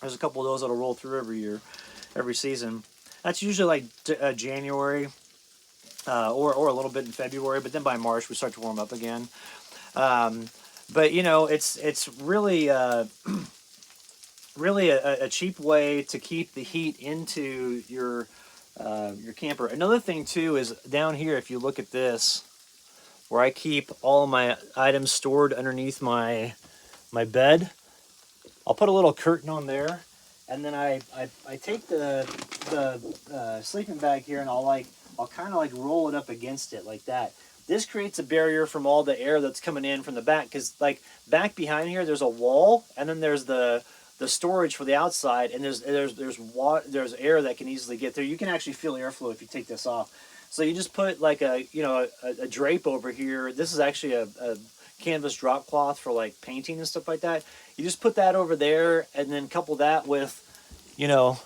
S2: There's a couple of those that'll roll through every year, every season. That's usually like January, or a little bit in February, but then by March we start to warm up again. But you know it's really really a cheap way to keep the heat into your camper. Another thing too is down here, if you look at this, where I keep all my items stored underneath my bed, I'll put a little curtain on there, and then I take the sleeping bag here, and I'll kind of like roll it up against it like that. This creates a barrier from all the air that's coming in from the back, because like back behind here there's a wall, and then there's the storage for the outside, and there's air that can easily get there. You can actually feel airflow if you take this off. So you just put like a drape over here. This is actually a canvas drop cloth for like painting and stuff like that. You just put that over there, and then couple that with, you know,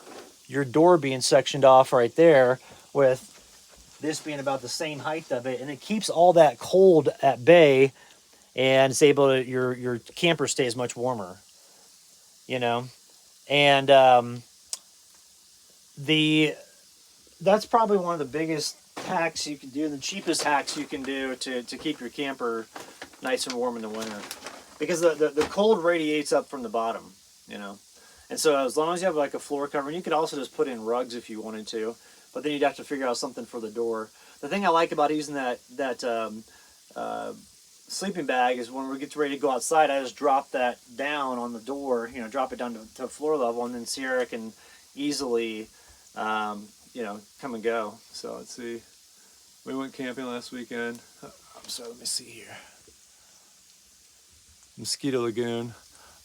S2: your door being sectioned off right there, with this being about the same height of it, and it keeps all that cold at bay, and it's able to your camper stays much warmer. You know, and that's probably one of the biggest hacks you can do, the cheapest hacks you can do to keep your camper nice and warm in the winter, because the cold radiates up from the bottom, you know. And so as long as you have like a floor cover, and you could also just put in rugs if you wanted to, but then you'd have to figure out something for the door. The thing I like about using that sleeping bag is when we get ready to go outside, I just drop that down on the door, you know, drop it down to floor level, and then Sierra can easily, you know, come and go. So let's see. We went camping last weekend. I'm sorry, let me see here. Mosquito Lagoon.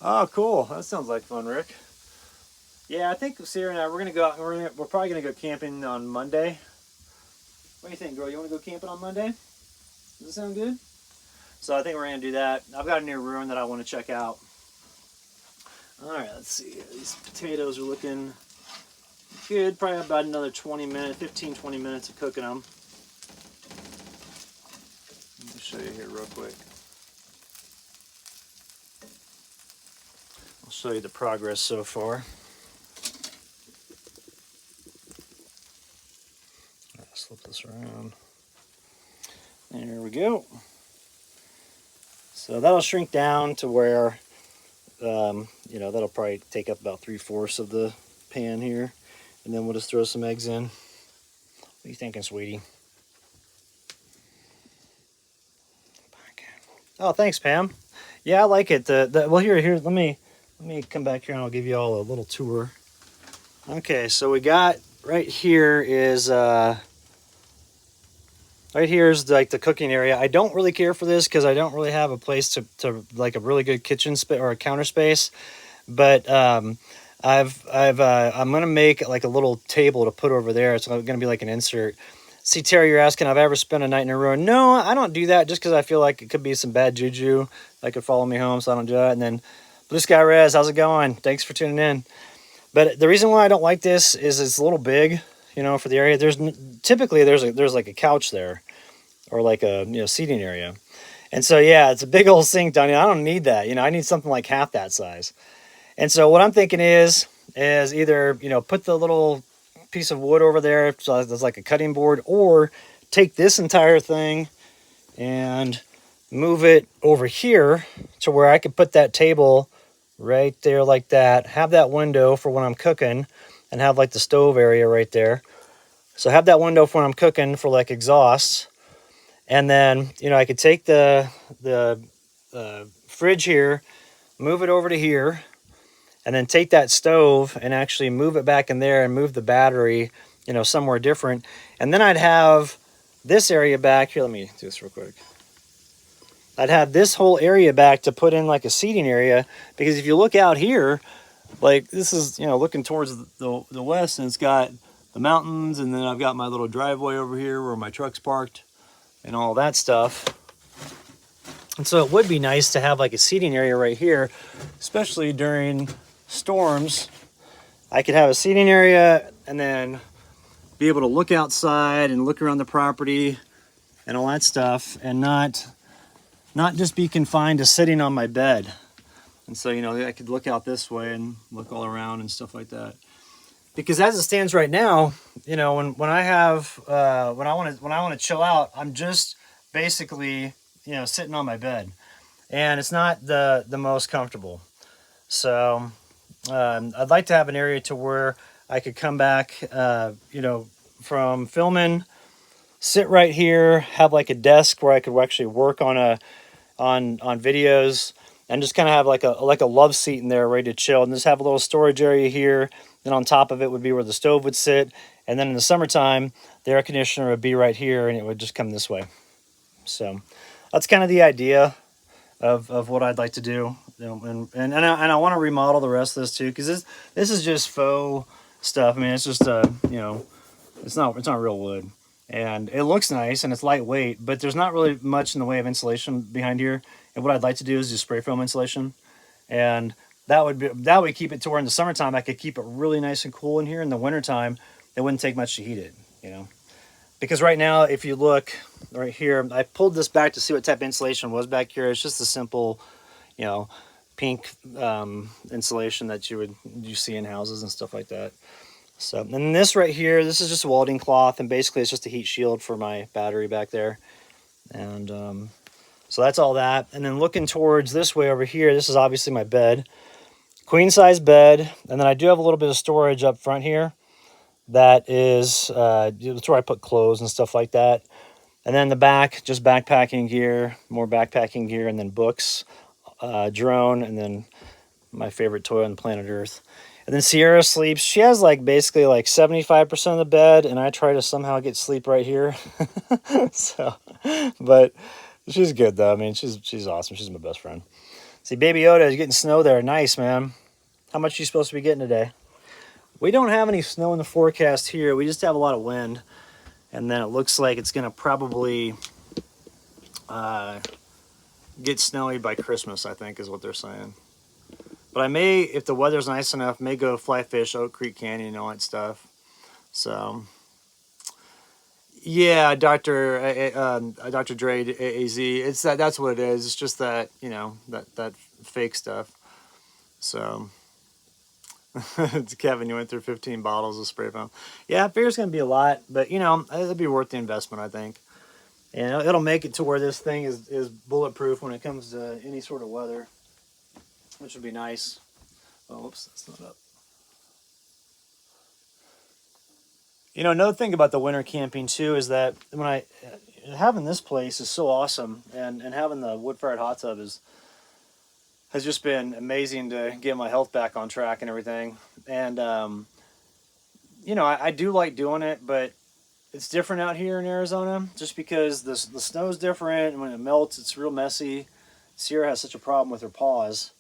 S2: Oh, cool. That sounds like fun, Rick. Yeah, I think Sierra and I, we're gonna go out. We're probably gonna go camping on Monday. What do you think, girl? You want to go camping on Monday? Does it sound good? So I think we're going to do that. I've got a new ruin that I want to check out. All right, let's see. These potatoes are looking good. Probably about another 20 minutes of cooking them. Let me show you here real quick. I'll show you the progress so far. Let's flip this around. There we go. So that'll shrink down to where, you know, that'll probably take up about 3/4 of the pan here. And then we'll just throw some eggs in. What are you thinking, sweetie? Oh, thanks, Pam. Yeah, I like it. Well, here, let me come back here and I'll give you all a little tour. Okay, so we got right here is like the cooking area. I don't really care for this because I don't really have a place to like a really good kitchen space or a counter space. But I'm gonna make like a little table to put over there. It's gonna be like an insert. See, Terry, you're asking, have I ever spent a night in a ruin? No, I don't do that just because I feel like it could be some bad juju that could follow me home, so I don't do that. And then Blue Sky Rez, how's it going? Thanks for tuning in. But the reason why I don't like this is it's a little big, you know, for the area. Typically there's like a couch there, or like a, you know, seating area, and so yeah, it's a big old sink down here. I don't need that, you know. I need something like half that size. And so what I'm thinking is either, you know, put the little piece of wood over there so there's like a cutting board, or take this entire thing and move it over here to where I could put that table right there like that, have that window for when I'm cooking, and have like the stove area right there. So have that window for when I'm cooking for like exhaust. And then, you know, I could take the fridge here, move it over to here, and then take that stove and actually move it back in there and move the battery, you know, somewhere different. And then I'd have this area back here. Let me do this real quick. I'd have this whole area back to put in like a seating area, because if you look out here, like this is, you know, looking towards the west, and it's got the mountains, and then I've got my little driveway over here where my truck's parked and all that stuff. And so it would be nice to have like a seating area right here, especially during storms. I could have a seating area and then be able to look outside and look around the property and all that stuff, and not just be confined to sitting on my bed. And so, you know, I could look out this way and look all around and stuff like that. Because as it stands right now, you know, when I have when I want to chill out, I'm just basically, you know, sitting on my bed, and it's not the most comfortable. So I'd like to have an area to where I could come back, you know, from filming, sit right here, have like a desk where I could actually work on videos, and just kind of have like a love seat in there ready to chill, and just have a little storage area here. Then on top of it would be where the stove would sit, and then in the summertime the air conditioner would be right here, and it would just come this way. So that's kind of the idea of what I'd like to do. You know, and I want to remodel the rest of this too, because this is just faux stuff. I mean, it's just you know, it's not real wood, and it looks nice and it's lightweight, but there's not really much in the way of insulation behind here. And what I'd like to do is do spray foam insulation, and that would keep it to where in the summertime I could keep it really nice and cool in here. In the wintertime, it wouldn't take much to heat it, you know. Because right now, if you look right here, I pulled this back to see what type of insulation was back here. It's just a simple, you know, pink insulation that you see in houses and stuff like that. So, and this right here, this is just a welding cloth, and basically it's just a heat shield for my battery back there. And so that's all that. And then looking towards this way over here, this is obviously my bed. Queen size bed, and then I do have a little bit of storage up front here. That is, that's where I put clothes and stuff like that. And then the back, just backpacking gear, more backpacking gear, and then books, drone, and then my favorite toy on planet Earth. And then Sierra sleeps. She has like basically like 75% of the bed, and I try to somehow get sleep right here. So, but she's good though. I mean, she's awesome. She's my best friend. See, Baby Yoda is getting snow there. Nice, man. How much are you supposed to be getting today? We don't have any snow in the forecast here. We just have a lot of wind. And then it looks like it's going to probably get snowy by Christmas, I think is what they're saying. But I may, if the weather's nice enough, may go fly fish, Oak Creek Canyon, and all that stuff. So, yeah, Dr. Dre AZ. It's that's what it is. It's just that, you know, that fake stuff. So, it's Kevin, you went through 15 bottles of spray foam. Yeah, I figure it's going to be a lot, but, you know, it'll be worth the investment, I think. And it'll make it to where this thing is bulletproof when it comes to any sort of weather, which would be nice. Oh, oops, that's not up. You know, another thing about the winter camping too is that when having this place is so awesome, and having the wood-fired hot tub has just been amazing to get my health back on track and everything. And you know, I do like doing it, but it's different out here in Arizona just because the snow's different, and when it melts, it's real messy. Sierra has such a problem with her paws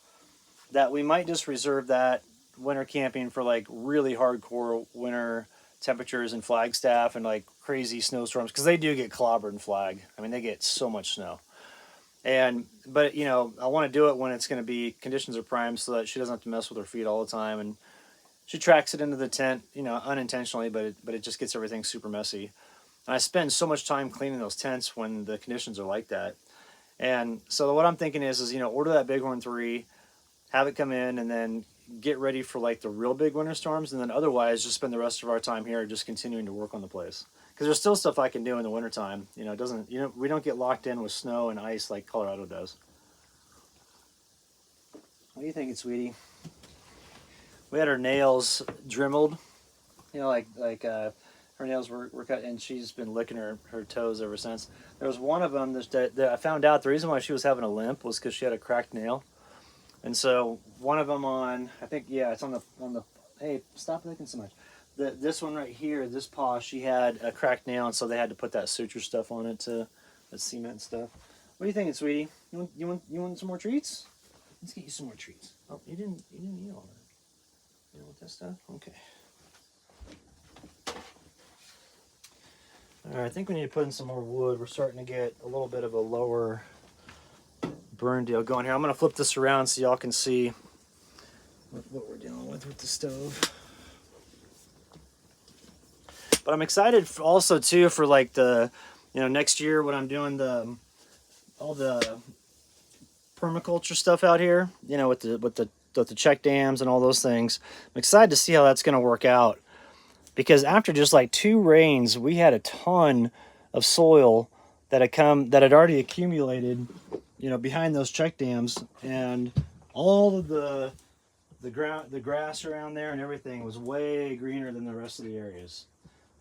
S2: that we might just reserve that winter camping for like really hardcore winter temperatures in Flagstaff and like crazy snowstorms, because they do get clobbered in Flag. I mean, they get so much snow. But you know, I want to do it when it's going to be conditions are prime, so that she doesn't have to mess with her feet all the time, and she tracks it into the tent, you know, unintentionally, but it just gets everything super messy. And I spend so much time cleaning those tents when the conditions are like that. And so what I'm thinking is you know, order that Bighorn 3, have it come in, and then get ready for like the real big winter storms, and then otherwise just spend the rest of our time here just continuing to work on the place. because there's still stuff I can do in the wintertime. You know, it doesn't, you know, we don't get locked in with snow and ice like Colorado does. What do you think, sweetie? We had her nails dremelled, you know, her nails were cut, and she's been licking her toes ever since. There was one of them that I found out the reason why she was having a limp was because she had a cracked nail. And so one of them on, I think, yeah, it's on the, hey, stop licking so much. This one right here, this paw, she had a cracked nail, and so they had to put that suture stuff on it to, the cement stuff. What are you thinking, sweetie? You want some more treats? Let's get you some more treats. Oh, you didn't eat all that. You don't want that stuff? Okay. All right, I think we need to put in some more wood. We're starting to get a little bit of a lower burn deal going here. I'm going to flip this around so y'all can see what we're dealing with the stove. But I'm excited also too for like the, you know, next year when I'm doing all the permaculture stuff out here, you know, with the check dams and all those things. I'm excited to see how that's going to work out, because after just like 2 rains, we had a ton of soil that had already accumulated, you know, behind those check dams, and all of the grass around there and everything was way greener than the rest of the areas.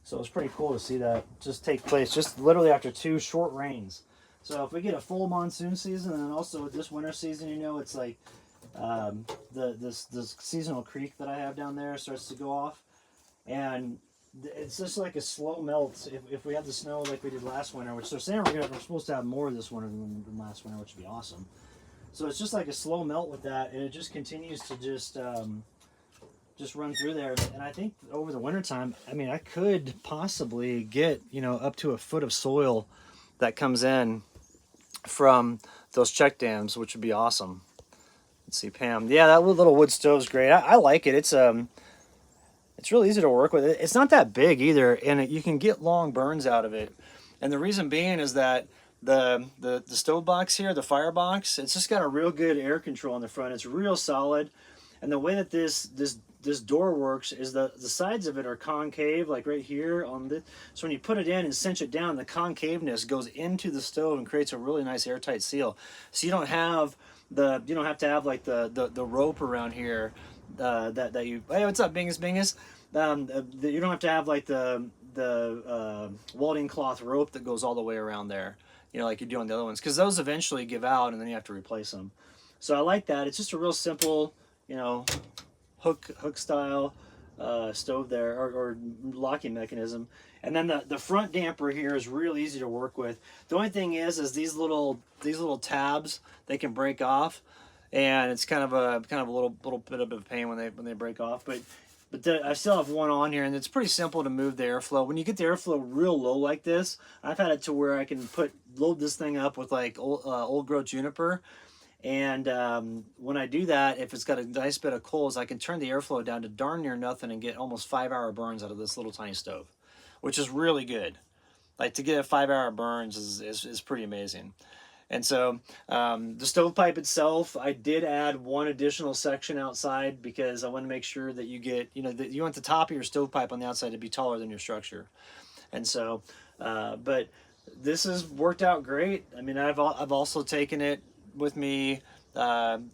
S2: So it was pretty cool to see that just take place just literally after 2 short rains. So if we get a full monsoon season, and also this winter season, you know, it's like this seasonal creek that I have down there starts to go off, and it's just like a slow melt. If we had the snow like we did last winter, which they're saying we're supposed to have more this winter than last winter, which would be awesome. So it's just like a slow melt with that, and it just continues to just run through there. And I think over the wintertime, I mean, I could possibly get, you know, up to a foot of soil that comes in from those check dams, which would be awesome. Let's see, Pam. Yeah, that little wood stove's great. I like it. It's really easy to work with. It's not that big either, and you can get long burns out of it. And the reason being is that the stove box here, the firebox, it's just got a real good air control on the front. It's real solid. And the way that this door works is the sides of it are concave, like right here on the. So when you put it in and cinch it down, the concaveness goes into the stove and creates a really nice airtight seal. So you don't have to have like the rope around here that you. Hey, what's up, Bingus? You don't have to have like the welding cloth rope that goes all the way around there, you know, like you do on the other ones, because those eventually give out and then you have to replace them. So I like that. It's just a real simple, you know, hook style stove there, or locking mechanism. And then the front damper here is real easy to work with. The only thing is these little tabs, they can break off, and it's kind of a little bit of a pain when they break off. But I still have one on here, and it's pretty simple to move the airflow. When you get the airflow real low like this, I've had it to where I can load this thing up with like old growth juniper. And when I do that, if it's got a nice bit of coals, I can turn the airflow down to darn near nothing and get almost 5-hour burns out of this little tiny stove, which is really good. Like, to get a 5-hour burns is pretty amazing. And so the stovepipe itself, I did add one additional section outside because I want to make sure that you get, you know, that you want the top of your stovepipe on the outside to be taller than your structure. And so, but this has worked out great. I mean, I've also taken it with me, you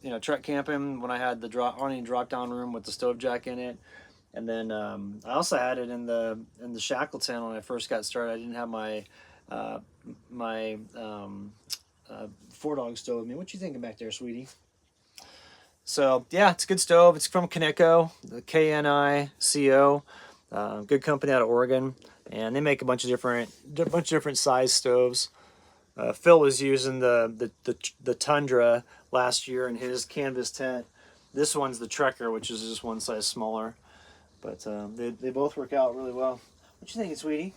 S2: know, truck camping when I had the drop down room with the stove jack in it. And then I also had it in the Shackleton when I first got started. I didn't have my 4-dog stove with me. What you thinking back there, sweetie? So yeah, it's a good stove. It's from Knico, the Knico. Good company out of Oregon, and they make a bunch of different size stoves. Phil was using the Tundra last year in his canvas tent. This one's the Trekker, which is just one size smaller. But they both work out really well. What you think, sweetie?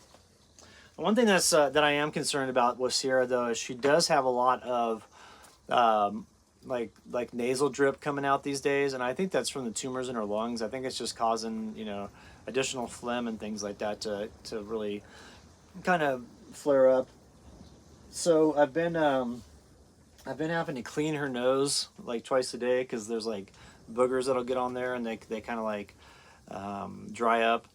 S2: One thing that I am concerned about with Sierra, though, is she does have a lot of like nasal drip coming out these days, and I think that's from the tumors in her lungs. I think it's just causing, you know, additional phlegm and things like that to really kind of flare up. So I've been having to clean her nose like twice a day because there's like boogers that'll get on there, and they kind of like dry up.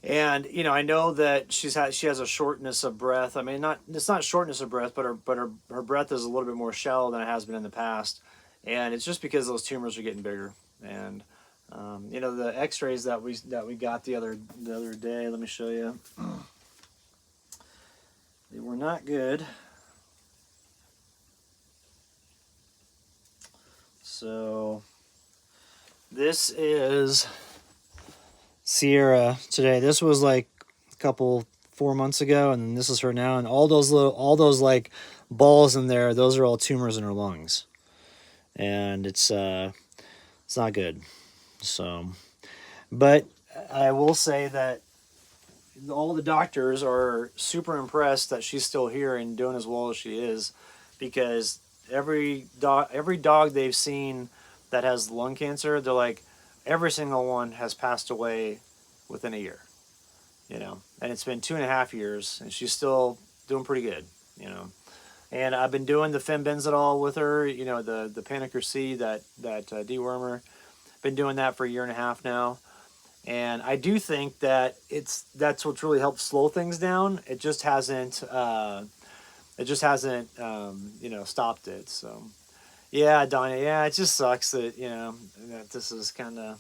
S2: And I know that she has a shortness of breath. I mean, not it's not shortness of breath, but her breath is a little bit more shallow than it has been in the past, and it's just because those tumors are getting bigger. And the X-rays that we got the other day. Let me show you. They were not good. So this is Sierra today. This was like a couple 4 months ago, and this is her now. And all those like balls in there, those are all tumors in her lungs, and it's not good. So, but I will say that all the doctors are super impressed that she's still here and doing as well as she is, because every dog they've seen that has lung cancer, they're like, every single one has passed away within a year, and it's been 2.5 years, and she's still doing pretty good, you know. And I've been doing the fenbenzidol with her, the Panicer C, that dewormer. Been doing that for a year and a half now, and I do think that that's what's really helped slow things down. It just hasn't stopped it. So yeah, Donna, yeah, it just sucks that this is kind of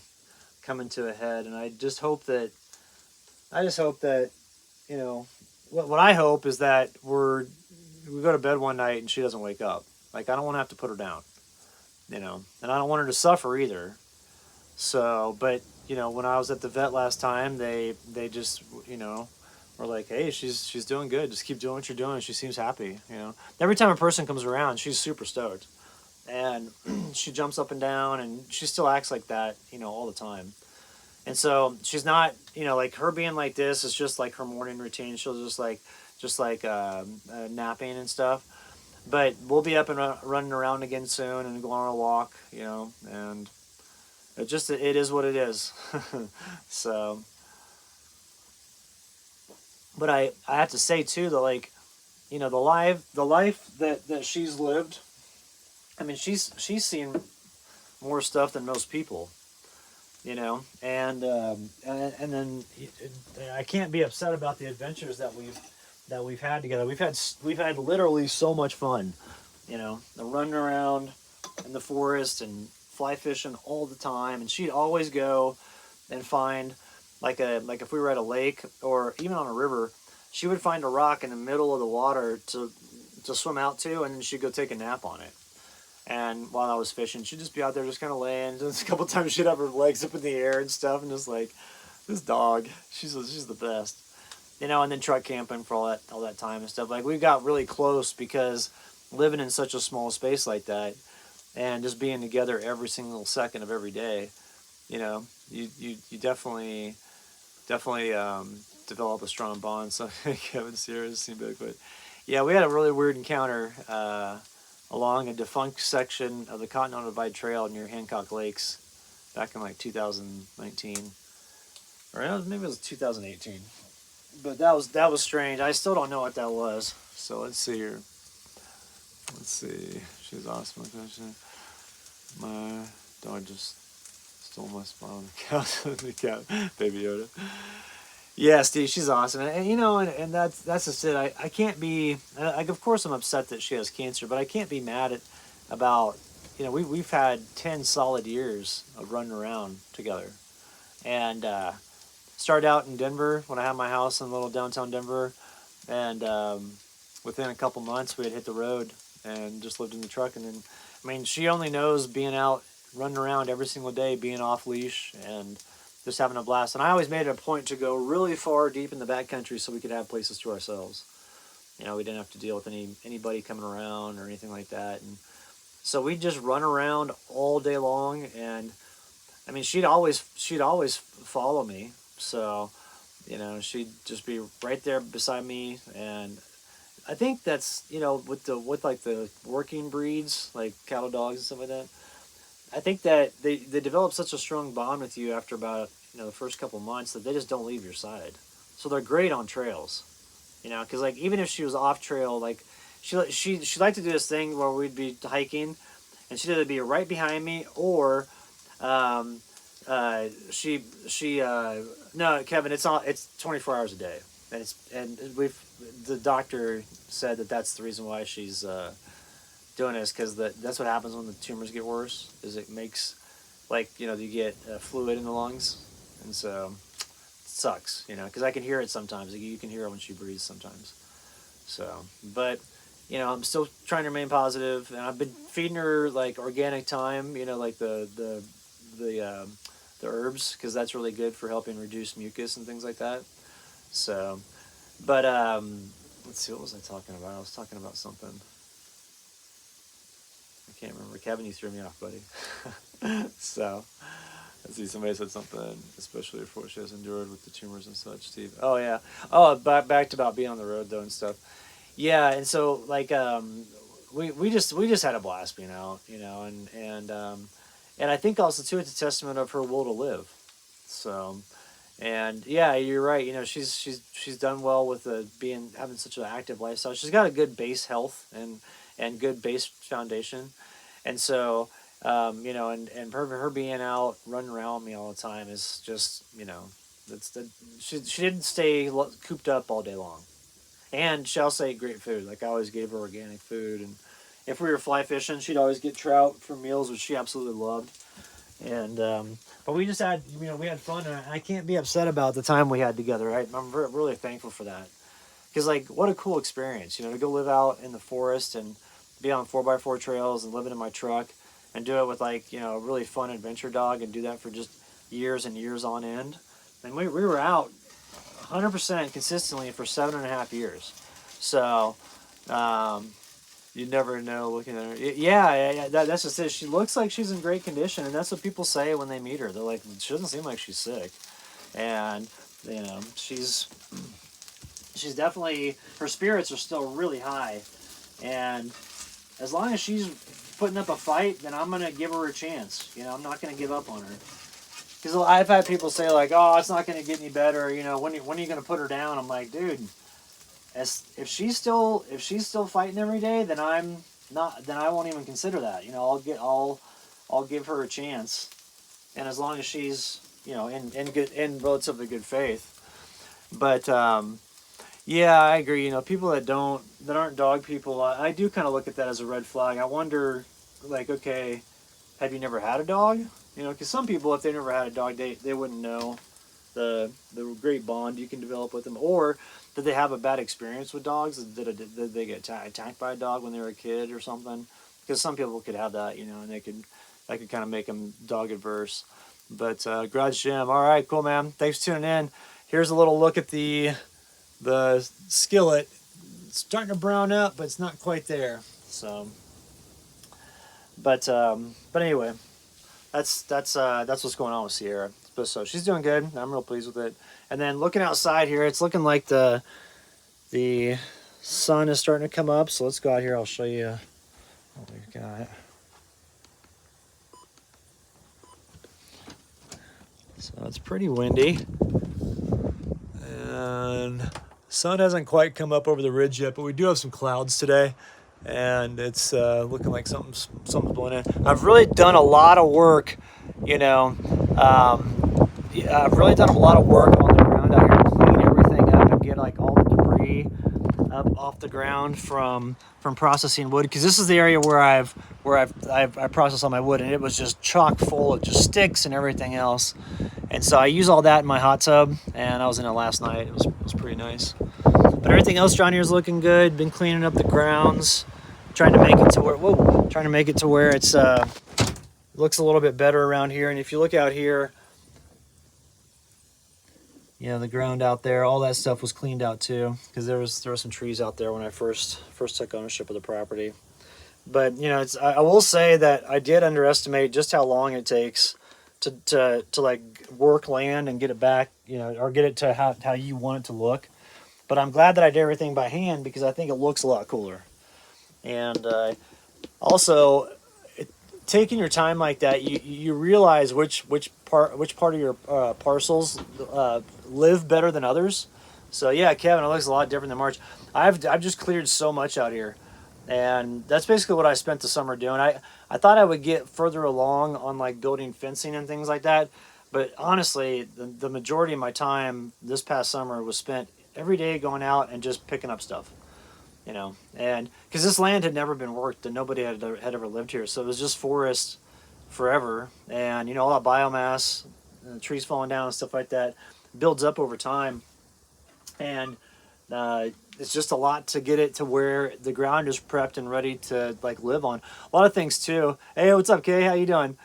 S2: coming to a head, and I just hope that what I hope is that we go to bed one night and she doesn't wake up. Like, I don't want to have to put her down, and I don't want her to suffer either. So, but when I was at the vet last time, they just were like, hey, she's doing good. Just keep doing what you're doing. She seems happy. Every time a person comes around, she's super stoked, and she jumps up and down, and she still acts like that, all the time. And so she's not, like, her being like this is just like her morning routine. She'll just like napping and stuff. But we'll be up and running around again soon and go on a walk, and it is what it is. So, but I have to say too that, like, the life that she's lived. I mean, she's seen more stuff than most people, and then I can't be upset about the adventures that we've had together. We've had literally so much fun, the running around in the forest and fly fishing all the time. And she'd always go and find, like if we were at a lake or even on a river, she would find a rock in the middle of the water to swim out to, and then she'd go take a nap on it. And while I was fishing, she'd just be out there just kind of laying. Just a couple times she'd have her legs up in the air and stuff, and just like, this dog, she's the best. And then truck camping for all that time and stuff. Like, we got really close because living in such a small space like that, and just being together every single second of every day, you definitely develop a strong bond. So Kevin Sierra seemed Bigfoot. Yeah, we had a really weird encounter along a defunct section of the Continental Divide Trail near Hancock Lakes back in like 2019, or maybe it was 2018. But that was strange. I still don't know what that was. So let's see here. Let's see. She's awesome. My dog just stole my spot on the couch. The cat, Baby Yoda. Yeah, Steve, she's awesome, and that's just it. I can't be, like, of course I'm upset that she has cancer, but I can't be mad about, we've had 10 solid years of running around together, and started out in Denver when I had my house in little downtown Denver, and within a couple months we had hit the road and just lived in the truck. And then, I mean, she only knows being out running around every single day, being off leash, and just having a blast. And I always made it a point to go really far deep in the backcountry so we could have places to ourselves. We didn't have to deal with anybody coming around or anything like that. And so we'd just run around all day long. And I mean, she'd always follow me. So, she'd just be right there beside me. And I think that's, with like the working breeds, like cattle dogs and stuff like that, I think that they develop such a strong bond with you after about, the first couple months, that they just don't leave your side. So they're great on trails, because, like, even if she was off trail, like, she liked to do this thing where we'd be hiking, and she'd either be right behind me or no, Kevin, it's 24 hours a day, and the doctor said that that's the reason why she's doing this, because that's what happens when the tumors get worse, is it makes, like, you get fluid in the lungs, and so it sucks, because I can hear it sometimes. Like, you can hear it when she breathes sometimes. So, but I'm still trying to remain positive, and I've been feeding her like organic thyme, like the herbs, because that's really good for helping reduce mucus and things like that. So, but let's see, what was I talking about? I was talking about something. I can't remember. Kevin, you threw me off, buddy. So, let's see. Somebody said something, especially for what she has endured with the tumors and such. Steve. Oh yeah. Oh, back to about being on the road though and stuff. Yeah, and so like we just had a blast being out, and I think also too it's a testament of her will to live. So, and yeah, you're right. She's done well with having such an active lifestyle. She's got a good base health and good base foundation, and so and her being out running around with me all the time is just she didn't stay cooped up all day long. And she also ate great food. Like, I always gave her organic food, and if we were fly fishing, she'd always get trout for meals, which she absolutely loved. And but we just had we had fun, and I can't be upset about the time we had together. I'm really thankful for that, because like, what a cool experience, to go live out in the forest and be on 4x4 trails and living in my truck and do it with like a really fun adventure dog, and do that for just years and years on end. And we were out 100% consistently for 7.5 years. So, you never know looking at her. Yeah, that's just it. She looks like she's in great condition, and that's what people say when they meet her. They're like, she doesn't seem like she's sick. And, she's definitely, her spirits are still really high. And as long as she's putting up a fight, then I'm going to give her a chance. I'm not going to give up on her. Because I've had people say like, "Oh, it's not going to get any better." When are you going to put her down? I'm like, dude, if she's still fighting every day, then I'm not. Then I won't even consider that. I'll give her a chance, and as long as she's in relatively good faith. But yeah, I agree. People that aren't dog people, I do kind of look at that as a red flag. I wonder, like, okay, have you never had a dog? Because some people, if they never had a dog, they wouldn't know the great bond you can develop with them, or did they have a bad experience with dogs? Did they get attacked by a dog when they were a kid or something? Because some people could have that, and that could kind of make them dog adverse. But Garage Gym, all right, cool, man. Thanks for tuning in. Here's a little look at the skillet. It's starting to brown up, but it's not quite there. So, but anyway. That's what's going on with Sierra. But so she's doing good. I'm real pleased with it. And then looking outside here, it's looking like the sun is starting to come up. So let's go out here. I'll show you what we've got. So it's pretty windy, and the sun hasn't quite come up over the ridge yet, but we do have some clouds today. And it's looking like something's blowing in. I've really done a lot of work, I've really done a lot of work on the ground out here to clean everything up and get like all the debris up off the ground from processing wood. Because this is the area where I process all my wood, and it was just chock full of just sticks and everything else. And so I use all that in my hot tub, and I was in it last night. It was pretty nice. But everything else around here is looking good. Been cleaning up the grounds, trying to make it to where it's looks a little bit better around here. And if you look out here, the ground out there, all that stuff was cleaned out too, because there were some trees out there when I first took ownership of the property. But I will say that I did underestimate just how long it takes to like work land and get it back, or get it to how you want it to look. But I'm glad that I did everything by hand, because I think it looks a lot cooler. And also, taking your time like that, you realize which part of your parcels live better than others. So yeah, Kevin, it looks a lot different than March. I've just cleared so much out here, and that's basically what I spent the summer doing. I thought I would get further along on like building fencing and things like that,
S3: But honestly, the majority of my time this past summer was spent every day going out and just picking up stuff, you know, and because this land had never been worked and nobody had ever lived here, so it was just forest forever, and you know all that biomass, trees falling down and stuff like that builds up over time, and it's just a lot to get it to where the ground is prepped and ready to like live on. A lot of things too. Hey, what's up, Kay? How you doing?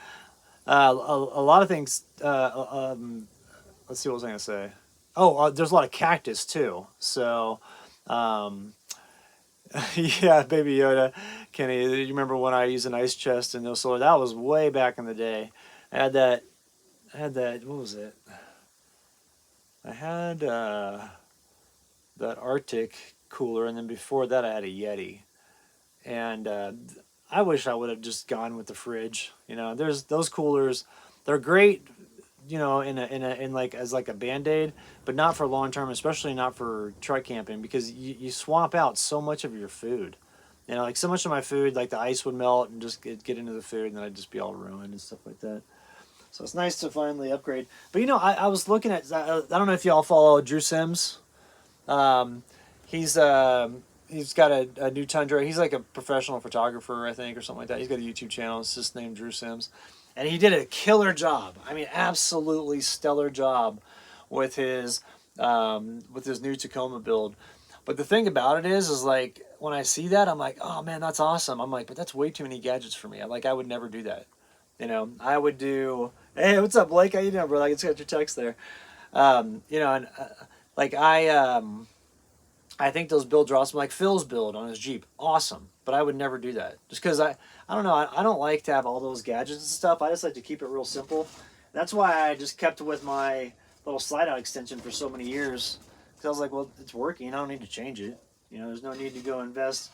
S3: A lot of things. Let's see, what was I gonna say? Oh, there's a lot of cactus too. So, um, yeah, Baby Yoda, Kenny. You remember when I used an ice chest in no solar? That was way back in the day. I had that. I had that. What was it? I had that Arctic cooler, and then before that, I had a Yeti. And I wish I would have just gone with the fridge. You know, there's those coolers. They're great, you know, in like as like a band-aid, but not for long term, especially not for truck camping, because you swamp out so much of your food. You know, like so much of my food, like the ice would melt and just get into the food, and then I'd just be all ruined and stuff like that. So it's nice to finally upgrade. But you know, I was looking at, I don't know if y'all follow Drew Sims. Um, he's he's got a new Tundra. He's like a professional photographer, I think, or something like that. He's got a YouTube channel. It's just named Drew Sims, and he did a killer job. I mean, absolutely stellar job with his new Tacoma build. But the thing about it is like when I see that, I'm like, oh man, that's awesome. I'm like, but that's way too many gadgets for me. I'm like, I would never do that. You know, I would do. Hey, what's up, Blake? How you doing, bro? I just got your text there. You know, and like I think those builds are awesome. Like Phil's build on his Jeep, awesome. But I would never do that just because I don't know. I don't like to have all those gadgets and stuff. I just like to keep it real simple. That's why I just kept with my little slide out extension for so many years. Because I was like, well, it's working. I don't need to change it. You know, there's no need to go invest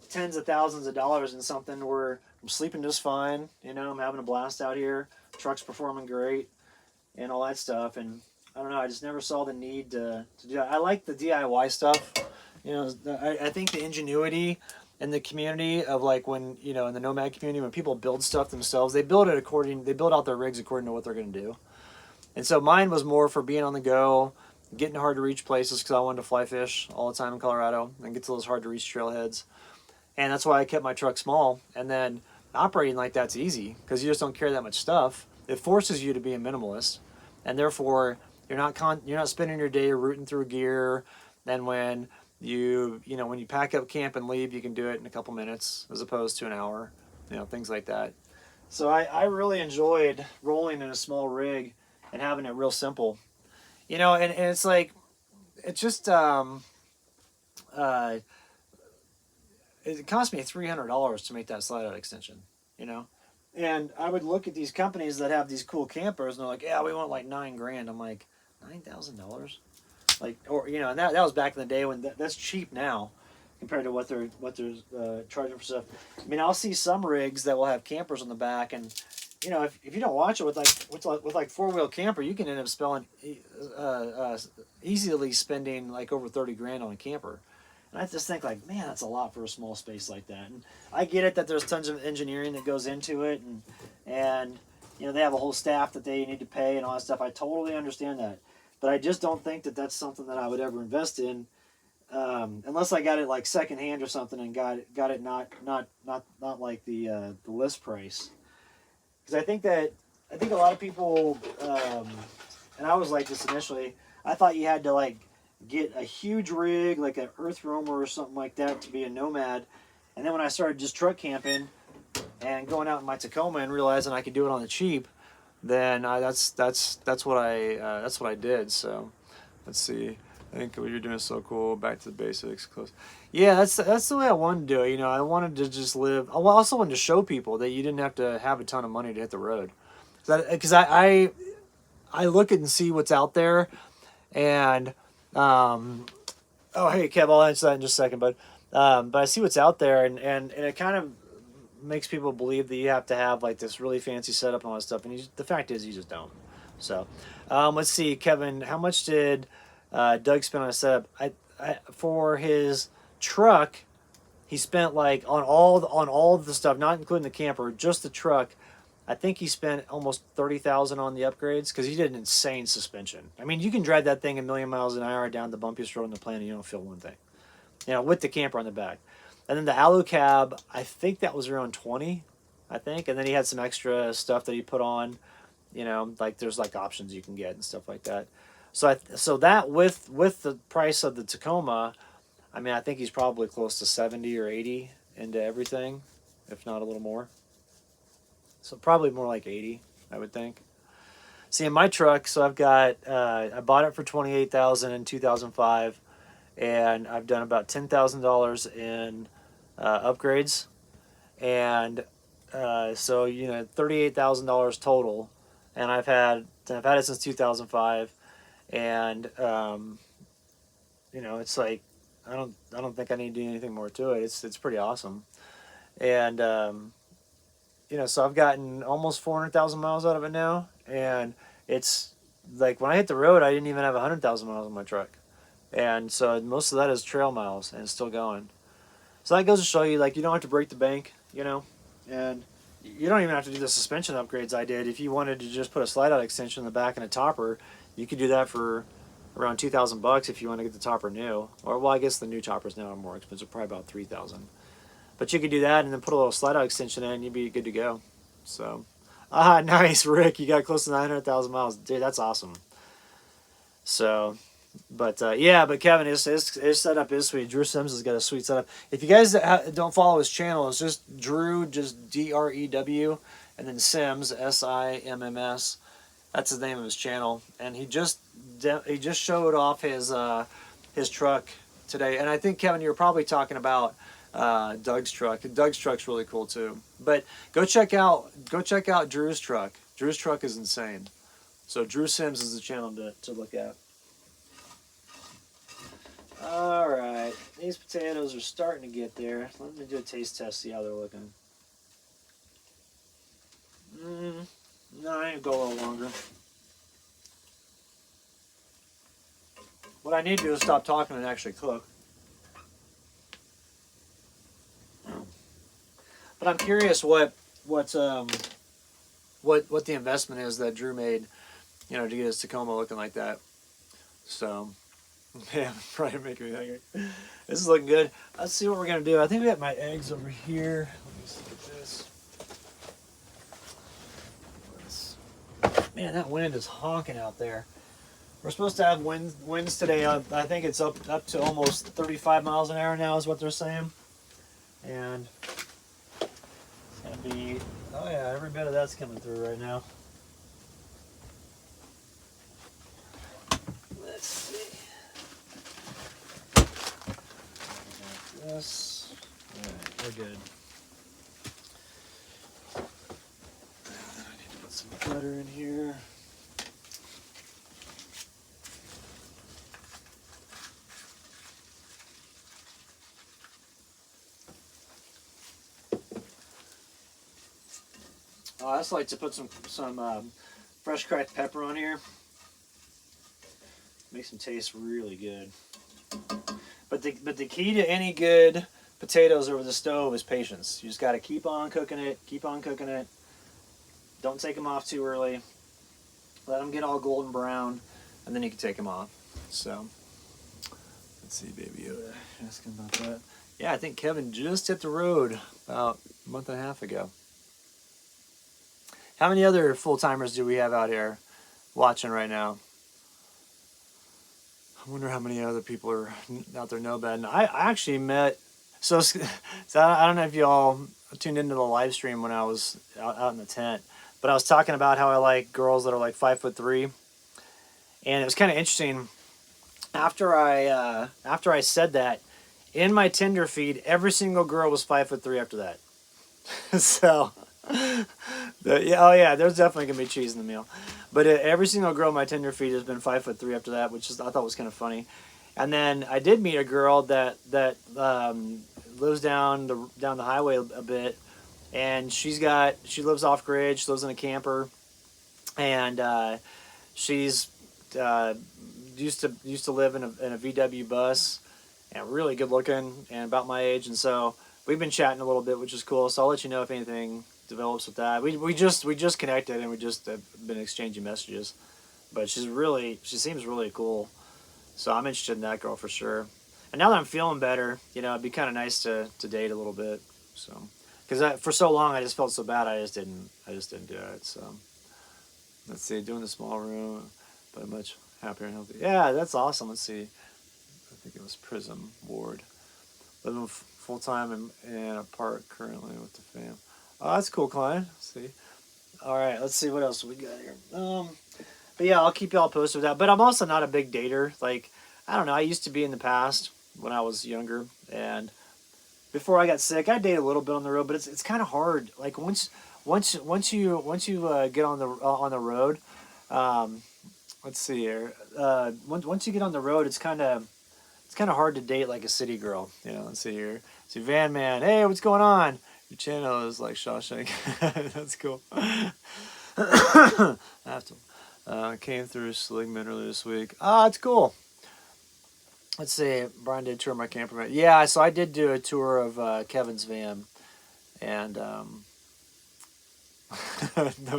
S3: tens of thousands of dollars in something where I'm sleeping just fine. You know, I'm having a blast out here. Truck's performing great and all that stuff. And I don't know. I just never saw the need to do that. I like the DIY stuff. You know, I think the ingenuity in the community of like when, you know, in the nomad community, when people build stuff themselves, they build out their rigs according to what they're going to do. And so mine was more for being on the go, getting hard to reach places because I wanted to fly fish all the time in Colorado and get to those hard to reach trailheads. And that's why I kept my truck small. And then operating like that's easy because you just don't carry that much stuff. It forces you to be a minimalist, and therefore you're not spending your day rooting through gear. Then when when you pack up camp and leave, you can do it in a couple minutes as opposed to an hour. You know, things like that. So I really enjoyed rolling in a small rig and having it real simple. You know, and it's like it's just uh, it cost me $300 to make that slide out extension, you know? And I would look at these companies that have these cool campers and they're like, yeah, we want like $9,000. I'm like, $9,000? Like, or, you know, and that was back in the day when that's cheap now compared to what they're charging for stuff. I mean, I'll see some rigs that will have campers on the back, and you know, if you don't watch it with like four-wheel camper, you can end up easily spending like over 30 grand on a camper. And I just think like, man, that's a lot for a small space like that. And I get it that there's tons of engineering that goes into it, and you know they have a whole staff that they need to pay and all that stuff. I totally understand that, but I just don't think that that's something that I would ever invest in, unless I got it like secondhand or something and got it not like the list price. Because I think a lot of people, and I was like this initially. I thought you had to like get a huge rig like an Earth Roamer or something like that to be a nomad. And then when I started just truck camping and going out in my Tacoma and realizing I could do it on the cheap, then that's what I did. So let's see. I think what you're doing is so cool. Back to the basics. Close. Yeah, that's the way I wanted to do it. You know, I wanted to just live. I also wanted to show people that you didn't have to have a ton of money to hit the road. Because I look at and see what's out there, and oh hey Kev, I'll answer that in just a second. But I see what's out there, and it kind of makes people believe that you have to have like this really fancy setup and all that stuff, and the fact is you just don't. So let's see, Kevin, how much did Doug spent on a setup? For his truck, he spent like on all the stuff, not including the camper, just the truck. I think he spent almost 30,000 on the upgrades because he did an insane suspension. I mean, you can drive that thing a million miles an hour down the bumpiest road on the planet, and you don't feel one thing. With the camper on the back. And then the Alu cab, I think that was around 20, I think. And then he had some extra stuff that he put on, like there's like options you can get and stuff like that. So that with the price of the Tacoma, I mean, I think he's probably close to 70 or 80 into everything, if not a little more. So probably more like 80, I would think. See, in my truck, so I've got, I bought it for 28,000 in 2005, and I've done about $10,000 in upgrades, and so $38,000 total, and I've had it since 2005, and it's like I don't think I need to do anything more to it. It's pretty awesome, and so I've gotten almost 400,000 miles out of it now, and it's like when I hit the road, I didn't even have 100,000 miles on my truck, and so most of that is trail miles, and it's still going. So that goes to show you, like, you don't have to break the bank, and you don't even have to do the suspension upgrades I did. If you wanted to just put a slide out extension in the back and a topper, you could do that for around $2,000 if you want to get the topper new. Or, well, I guess the new toppers now are more expensive, probably about $3,000. But you could do that and then put a little slide out extension in, and you'd be good to go. So, nice, Rick. You got close to 900,000 miles. Dude, that's awesome. So, but Kevin, his setup is sweet. Drew Sims has got a sweet setup. If you guys don't follow his channel, it's just Drew, just DREW, and then Sims, SIMMS. That's the name of his channel, and he just showed off his truck today. And I think, Kevin, you're probably talking about Doug's truck. Doug's truck's really cool too. But go check out Drew's truck. Drew's truck is insane. So Drew Sims is the channel to look at. All right, these potatoes are starting to get there. Let me do a taste test, see how they're looking. No, I need to go a little longer. What I need to do is stop talking and actually cook. But I'm curious what the investment is that Drew made, to get his Tacoma looking like that. So, yeah, probably making me hungry. This is looking good. Let's see what we're gonna do. I think we got my eggs over here. Let me see this. Man, that wind is honking out there. We're supposed to have winds today. I think it's up to almost 35 miles an hour now is what they're saying. And it's going to be, oh yeah, every bit of that's coming through right now. Let's see. Like this. All right, we're good. I need to put some butter in here. I just like to put some fresh cracked pepper on here. Makes them taste really good. But the key to any good potatoes over the stove is patience. You just got to keep on cooking it. Don't take them off too early. Let them get all golden brown, and then you can take them off. So, let's see, baby Yoda asking about that. Yeah, I think Kevin just hit the road about a month and a half ago. How many other full-timers do we have out here watching right now? I wonder how many other people are out there know about it. And I actually met, so I don't know if y'all tuned into the live stream when I was out in the tent, but I was talking about how I like girls that are like 5'3", and it was kind of interesting. After I said that, in my Tinder feed, every single girl was 5'3" after that. So. There's definitely gonna be cheese in the meal, but every single girl on my Tinder feed has been 5'3" after that, which I thought was kind of funny. And then I did meet a girl that lives down the highway a bit, and she lives off grid. She lives in a camper, and she's used to live in a VW bus, and really good looking and about my age, and so we've been chatting a little bit, which is cool. So I'll let you know if anything develops with that. We just connected and we just have been exchanging messages. But she seems really cool. So I'm interested in that girl for sure. And now that I'm feeling better, it'd be kind of nice to date a little bit. So, because for so long I just felt so bad, I just didn't do it. So, let's see, doing the small room, but much happier and healthy. Yeah, that's awesome. Let's see. I think it was Prism Ward. Living full time and apart currently with the fam. Oh, that's cool, Klein. Let's see. All right, let's see what else we got here. But yeah, I'll keep y'all posted with that. But I'm also not a big dater. Like, I don't know. I used to be in the past when I was younger, and before I got sick, I dated a little bit on the road. But it's kind of hard. Like once you get on the road, let's see here. Once you get on the road, it's kind of hard to date like a city girl. Let's see here. See Van Man. Hey, what's going on? Your channel is like Shawshank. That's cool. I have to. Came through Seligman earlier this week. Ah, it's cool. Let's see. Brian did tour my camper van. Yeah, so I did do a tour of Kevin's van, and no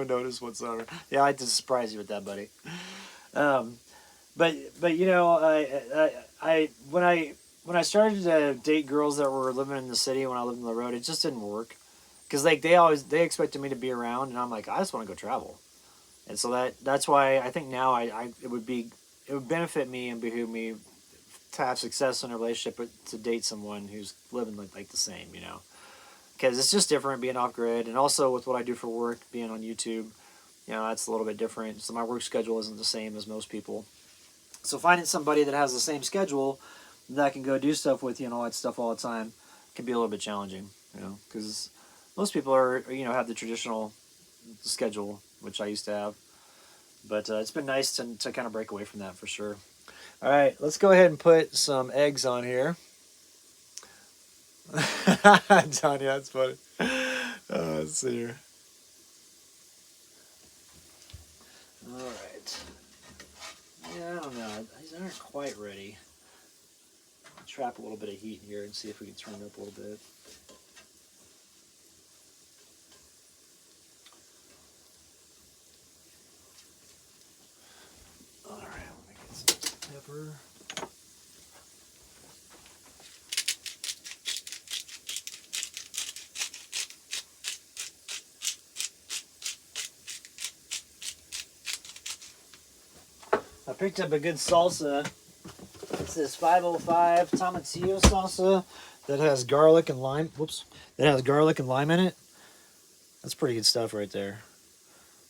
S3: notice whatsoever. Yeah, I had to surprise you with that, buddy. But I when I started to date girls that were living in the city when I lived on the road, it just didn't work, because like they expected me to be around, and I'm like, I just want to go travel. And so that's why I think now it would benefit me and behoove me to have success in a relationship, but to date someone who's living like the same, because it's just different being off grid, and also with what I do for work, being on YouTube, that's a little bit different. So my work schedule isn't the same as most people. So finding somebody that has the same schedule that can go do stuff with you and all that stuff all the time can be a little bit challenging, because most people have the traditional schedule, which I used to have. But it's been nice to kind of break away from that for sure. All right, let's go ahead and put some eggs on here. Johnny, that's funny. Let's see here. All right. Yeah, I don't know. These aren't quite ready. I'll trap a little bit of heat in here and see if we can turn it up a little bit. All right, let me get some pepper. I picked up a good salsa. It's this 505 tomatillo salsa that has garlic and lime. Whoops. That has garlic and lime in it. That's pretty good stuff right there.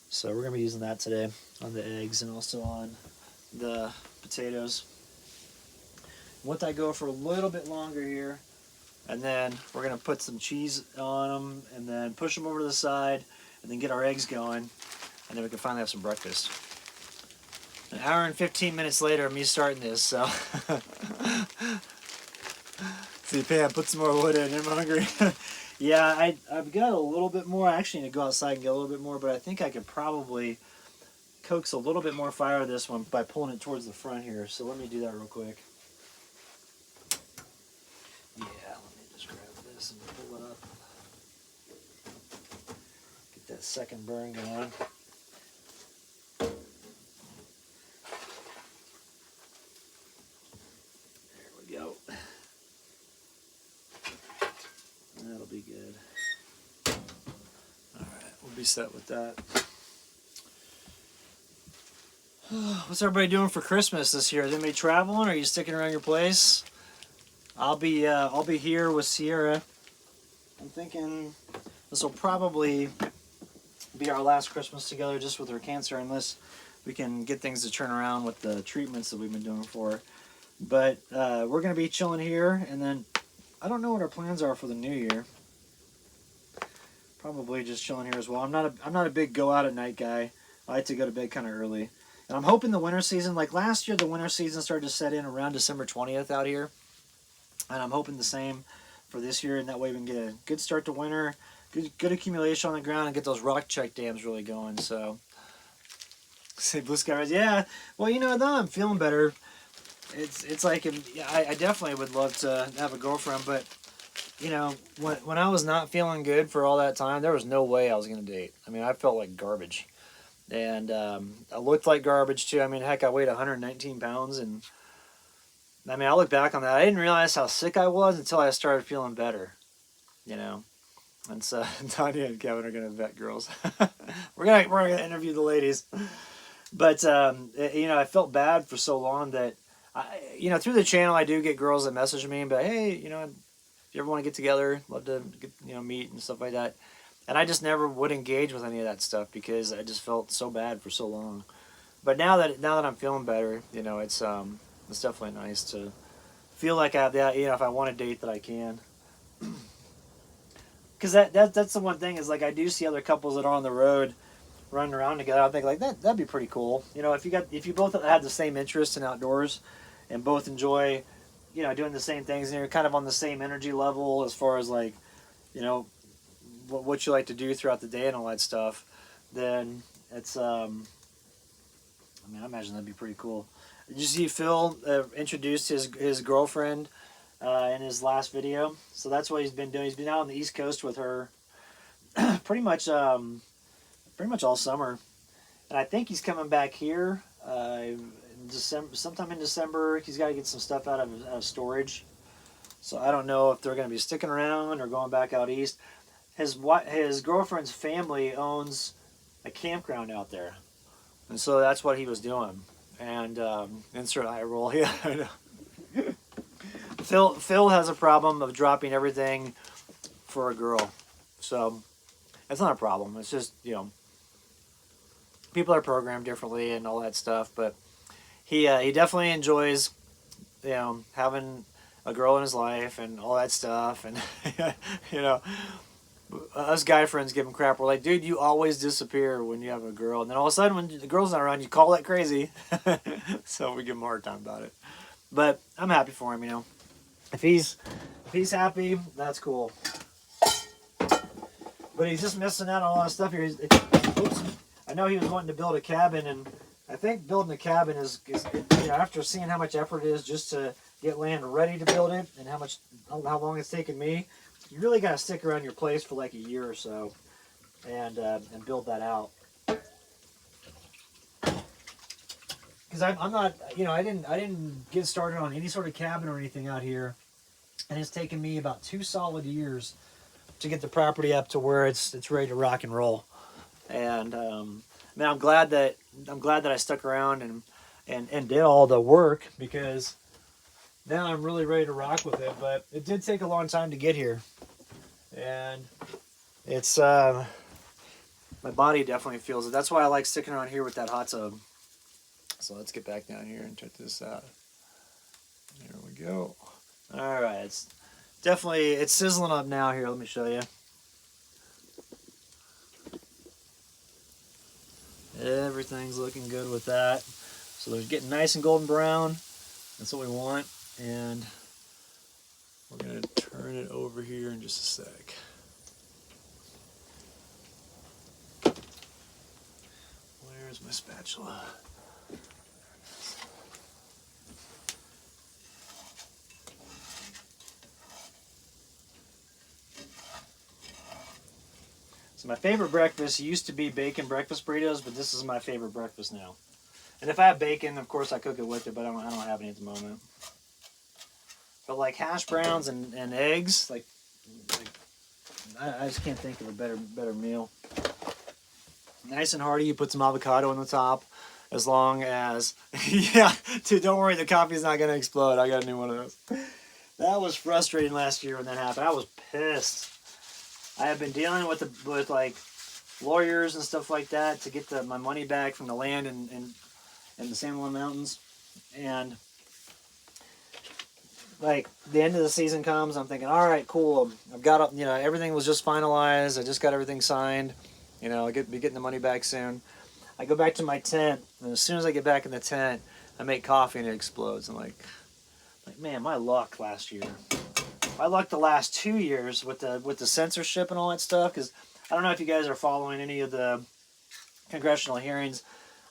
S3: So we're going to be using that today on the eggs and also on the potatoes. Let that go for a little bit longer here. And then we're going to put some cheese on them and then push them over to the side and then get our eggs going. And then we can finally have some breakfast. An hour and 15 minutes later, me starting this, so. See, Pam, put some more wood in. I'm hungry. Yeah, I've got a little bit more. I actually need to go outside and get a little bit more, but I think I could probably coax a little bit more fire of this one by pulling it towards the front here. So let me do that real quick. Yeah, let me just grab this and pull it up. Get that second burn going. Go. That'll be good. Alright, we'll be set with that. What's everybody doing for Christmas this year? Is anybody traveling? Are you sticking around your place? I'll be here with Sierra. I'm thinking this will probably be our last Christmas together just with her cancer, unless we can get things to turn around with the treatments that we've been doing for her. But we're going to be chilling here, and then I don't know what our plans are for the new year. Probably just chilling here as well. I'm not a big go out at night guy. I like to go to bed kind of early. And I'm hoping the winter season, like last year, the winter season started to set in around December 20th out here. And I'm hoping the same for this year, and that way we can get a good start to winter, good accumulation on the ground, and get those rock check dams really going. So, say Blue Sky Rise. Yeah, well, though I'm feeling better. It's like I definitely would love to have a girlfriend, but you know, when I was not feeling good for all that time, there was no way I was gonna date. I mean, I felt like garbage, and I looked like garbage too. I mean, heck, I weighed 119 pounds, and I mean, I look back on that. I didn't realize how sick I was until I started feeling better. You know, and so Tanya and Kevin are gonna vet girls. we're gonna interview the ladies, but you know, I felt bad for so long that you know, through the channel, I do get girls that message me and be like, hey, you know, if you ever want to get together, love to get, you know, meet and stuff like that. And I just never would engage with any of that stuff because I just felt so bad for so long. But now that I'm feeling better, you know, it's definitely nice to feel like I have that. You know, if I want to date, that I can. Because that's the one thing is like I do see other couples that are on the road running around together. I think like that'd be pretty cool. You know, if you both had the same interest in outdoors, and both enjoy, you know, doing the same things, and you're kind of on the same energy level as far as like, you know, what you like to do throughout the day and all that stuff, then it's I mean, I imagine that'd be pretty cool. Did you see Phil introduced his girlfriend in his last video? So that's what he's been doing. He's been out on the East Coast with her pretty much all summer, and I think he's coming back here in December, sometime in December. He's got to get some stuff out of storage, so I don't know if they're going to be sticking around or going back out east. His girlfriend's family owns a campground out there, and so that's what he was doing. And insert eye roll. Yeah, I know. Phil has a problem of dropping everything for a girl, so it's not a problem. It's just, you know, people are programmed differently and all that stuff. But he definitely enjoys, you know, having a girl in his life and all that stuff. And you know, us guy friends give him crap. We're like, dude, you always disappear when you have a girl, and then all of a sudden when the girl's not around, you call that crazy. So we give him a hard time about it. But I'm happy for him, you know. If he's happy, that's cool. But he's just missing out on a lot of stuff here. Oops. I know he was wanting to build a cabin, and I think building a cabin is you know, after seeing how much effort it is just to get land ready to build it, and how long it's taken me, you really got to stick around your place for like a year or so, and build that out. Because I'm not, you know, I didn't get started on any sort of cabin or anything out here, and it's taken me about 2 solid years to get the property up to where it's ready to rock and roll. And man, I'm glad that I stuck around and did all the work, because now I'm really ready to rock with it. But it did take a long time to get here, and it's my body definitely feels it. That's why I like sticking around here with that hot tub. So let's get back down here and check this out. There we go. All right, it's sizzling up now. Here, let me show you. Everything's looking good with that. So they're getting nice and golden brown. That's what we want. And we're going to turn it over here in just a sec. Where's my spatula? So my favorite breakfast used to be bacon breakfast burritos, but this is my favorite breakfast now. And if I have bacon, of course I cook it with it, but I don't have any at the moment. But like hash browns and eggs, like I just can't think of a better meal. Nice and hearty. You put some avocado on the top, as long as yeah. Dude, don't worry, the coffee's not gonna explode. I got a new one of those. That was frustrating last year when that happened. I was pissed. I have been dealing with like lawyers and stuff like that to get my money back from the land in the San Juan Mountains, and like the end of the season comes, I'm thinking, all right, cool. I've got, you know, everything was just finalized. I just got everything signed. You know, I'll be getting the money back soon. I go back to my tent, and as soon as I get back in the tent, I make coffee and it explodes. I'm like, man, my luck last year. My luck the last 2 years with the censorship and all that stuff, because I don't know if you guys are following any of the congressional hearings.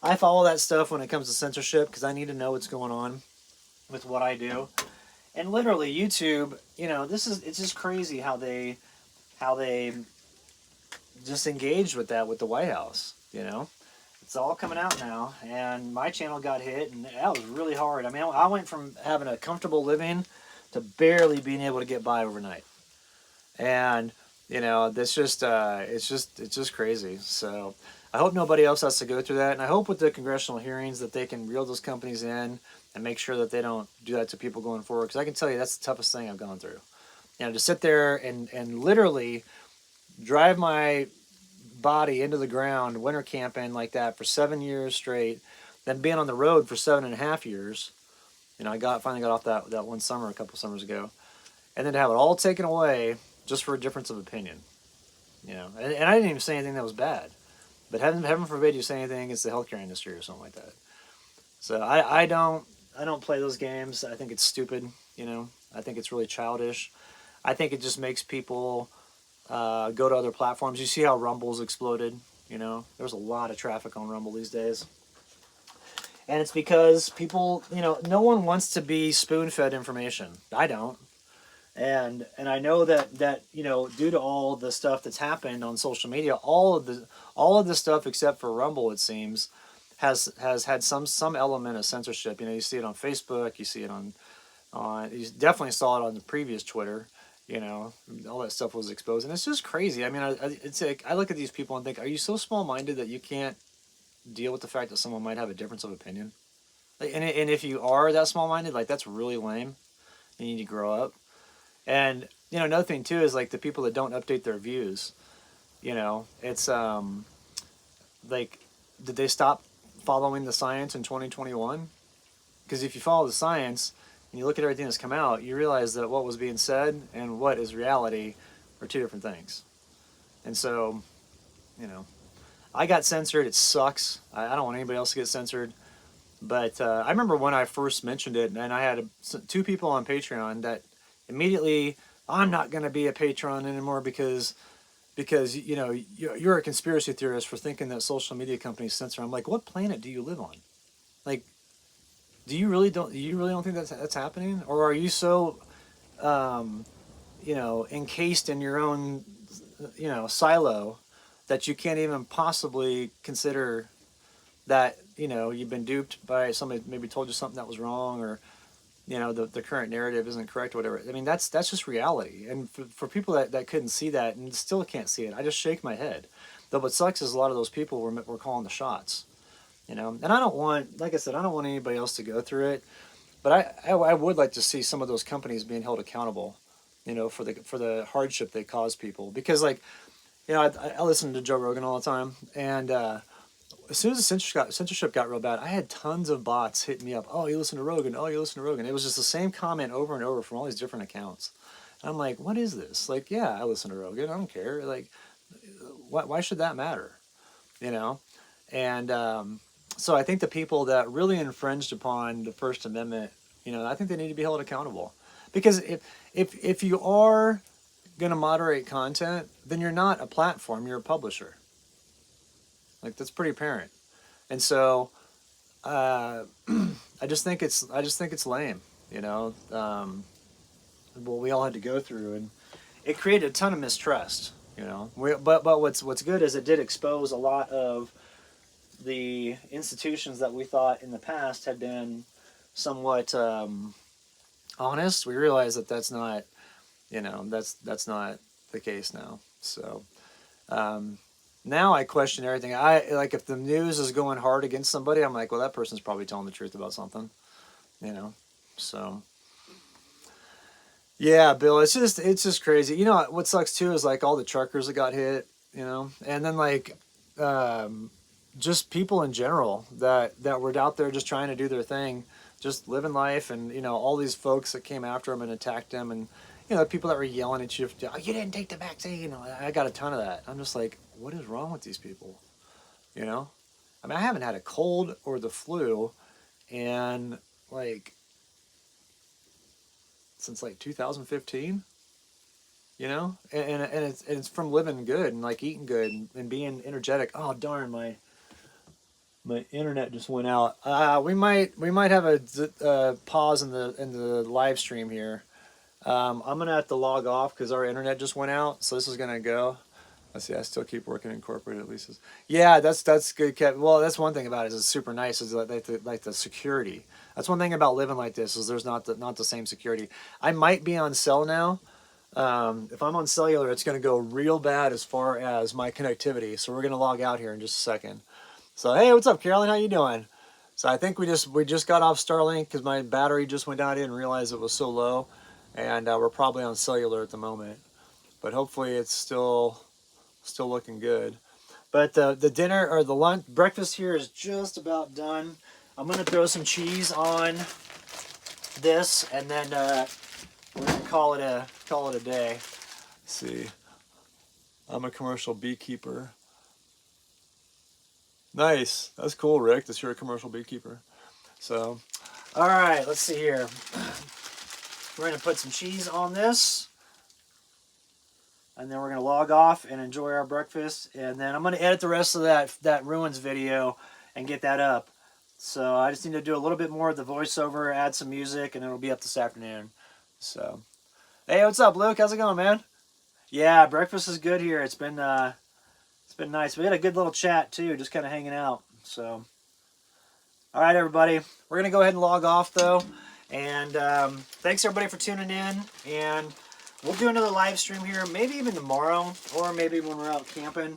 S3: I follow that stuff when it comes to censorship because I need to know what's going on with what I do. And literally YouTube, it's just crazy how they just engaged with that with the White House. It's all coming out now, and my channel got hit, and that was really hard. I mean, I went from having a comfortable living to barely being able to get by overnight, and that's just it's just crazy. So I hope nobody else has to go through that, and I hope with the congressional hearings that they can reel those companies in and make sure that they don't do that to people going forward. Because I can tell you that's the toughest thing I've gone through. To sit there and literally drive my body into the ground winter camping like that for 7 years straight, then being on the road for 7.5 years. I finally got off that one summer a couple summers ago, and then to have it all taken away just for a difference of opinion. And I didn't even say anything that was bad, but heaven forbid you say anything against the healthcare industry or something like that. So I don't play those games. I think it's stupid. I think it's really childish. I think it just makes people go to other platforms. You see how Rumble's exploded. There's a lot of traffic on Rumble these days, and it's because people, no one wants to be spoon-fed information. I don't, and I know that due to all the stuff that's happened on social media, all of the stuff except for Rumble, it seems, has had some element of censorship. You see it on Facebook. You see it on you definitely saw it on the previous Twitter. All that stuff was exposed, and it's just crazy. I mean, it's like I look at these people and think, are you so small-minded that you can't deal with the fact that someone might have a difference of opinion? And if you are that small-minded, that's really lame. You need to grow up. And another thing too is the people that don't update their views. It's like, did they stop following the science in 2021? Because if you follow the science and you look at everything that's come out, you realize that what was being said and what is reality are two different things. And so, I got censored. It sucks. I don't want anybody else to get censored. But I remember when I first mentioned it, and I had two people on Patreon that immediately, I'm not going to be a patron anymore because you're a conspiracy theorist for thinking that social media companies censor. I'm like, what planet do you live on? Like, do you really don't think that's happening, or are you so encased in your own silo that you can't even possibly consider that you've been duped by somebody, maybe told you something that was wrong, or the current narrative isn't correct or whatever. I mean, that's just reality. And for people that couldn't see that and still can't see it, I just shake my head. Though what sucks is a lot of those people were calling the shots. And I don't want, like I said, I don't want anybody else to go through it, but I would like to see some of those companies being held accountable, for the hardship they cause people. Because I listen to Joe Rogan all the time, and as soon as the censorship got real bad, I had tons of bots hitting me up. Oh, you listen to Rogan. Oh, you listen to Rogan. It was just the same comment over and over from all these different accounts. And I'm like, what is this? Yeah, I listen to Rogan. I don't care. Why should that matter? And so I think the people that really infringed upon the First Amendment, I think they need to be held accountable. Because if you are going to moderate content, then you're not a platform. You're a publisher. That's pretty apparent. And so I just think it's lame. What we all had to go through, and it created a ton of mistrust. But what's good is it did expose a lot of the institutions that we thought in the past had been somewhat honest. We realize that that's not not the case now. So now I question everything. If the news is going hard against somebody, I'm like, well, that person's probably telling the truth about something. So yeah, Bill, it's just crazy. What sucks too is all the truckers that got hit, and then just people in general that were out there just trying to do their thing, just living life, and all these folks that came after them and attacked them, and people that were yelling at you, oh, you didn't take the vaccine. I got a ton of that. I'm just like, what is wrong with these people? I mean, I haven't had a cold or the flu in since 2015. And it's from living good and eating good and being energetic. Oh darn, my My internet just went out. We might have a pause in the live stream here. I'm gonna have to log off because our internet just went out. So this is gonna go. Let's see. I still keep working in corporate at least. Yeah, that's good, Kev. Well, that's one thing about it. Is super nice. Is like the security. That's one thing about living like this. Is there's not the same security. I might be on cell now. If I'm on cellular, it's gonna go real bad as far as my connectivity. So we're gonna log out here in just a second. So hey, what's up, Carolyn? How you doing? So I think we just got off Starlink because my battery just went down. I didn't realize it was so low, and we're probably on cellular at the moment. But hopefully it's still looking good. But the dinner or the lunch breakfast here is just about done. I'm gonna throw some cheese on this, and then we're gonna call it a day. Let's see, I'm a commercial beekeeper. Nice. That's cool, Rick, that you're a commercial beekeeper. So, all right, let's see here. We're going to put some cheese on this. And then we're going to log off and enjoy our breakfast. And then I'm going to edit the rest of that ruins video and get that up. So I just need to do a little bit more of the voiceover, add some music, and it'll be up this afternoon. So, hey, what's up, Luke? How's it going, man? Yeah, breakfast is good here. It's been nice. We had a good little chat too, just kind of hanging out. So, all right, everybody, we're gonna go ahead and log off though. And thanks everybody for tuning in. And we'll do another live stream here, maybe even tomorrow, or maybe when we're out camping,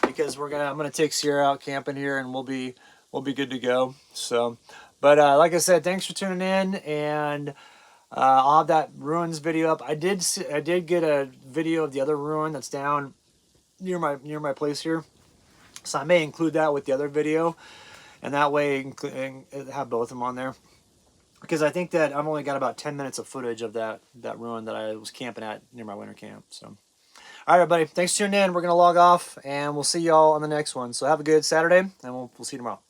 S3: because I'm gonna take Sierra out camping here, and we'll be good to go. So, but like I said, thanks for tuning in, and I'll have that ruins video up. I did get a video of the other ruin that's down near my place here, so I may include that with the other video, and that way have both of them on there, because I think that I've only got about 10 minutes of footage of that ruin that I was camping at near my winter camp. So, all right, everybody, thanks for tuning in. We're gonna log off, and we'll see y'all on the next one. So have a good Saturday, and we'll see you tomorrow.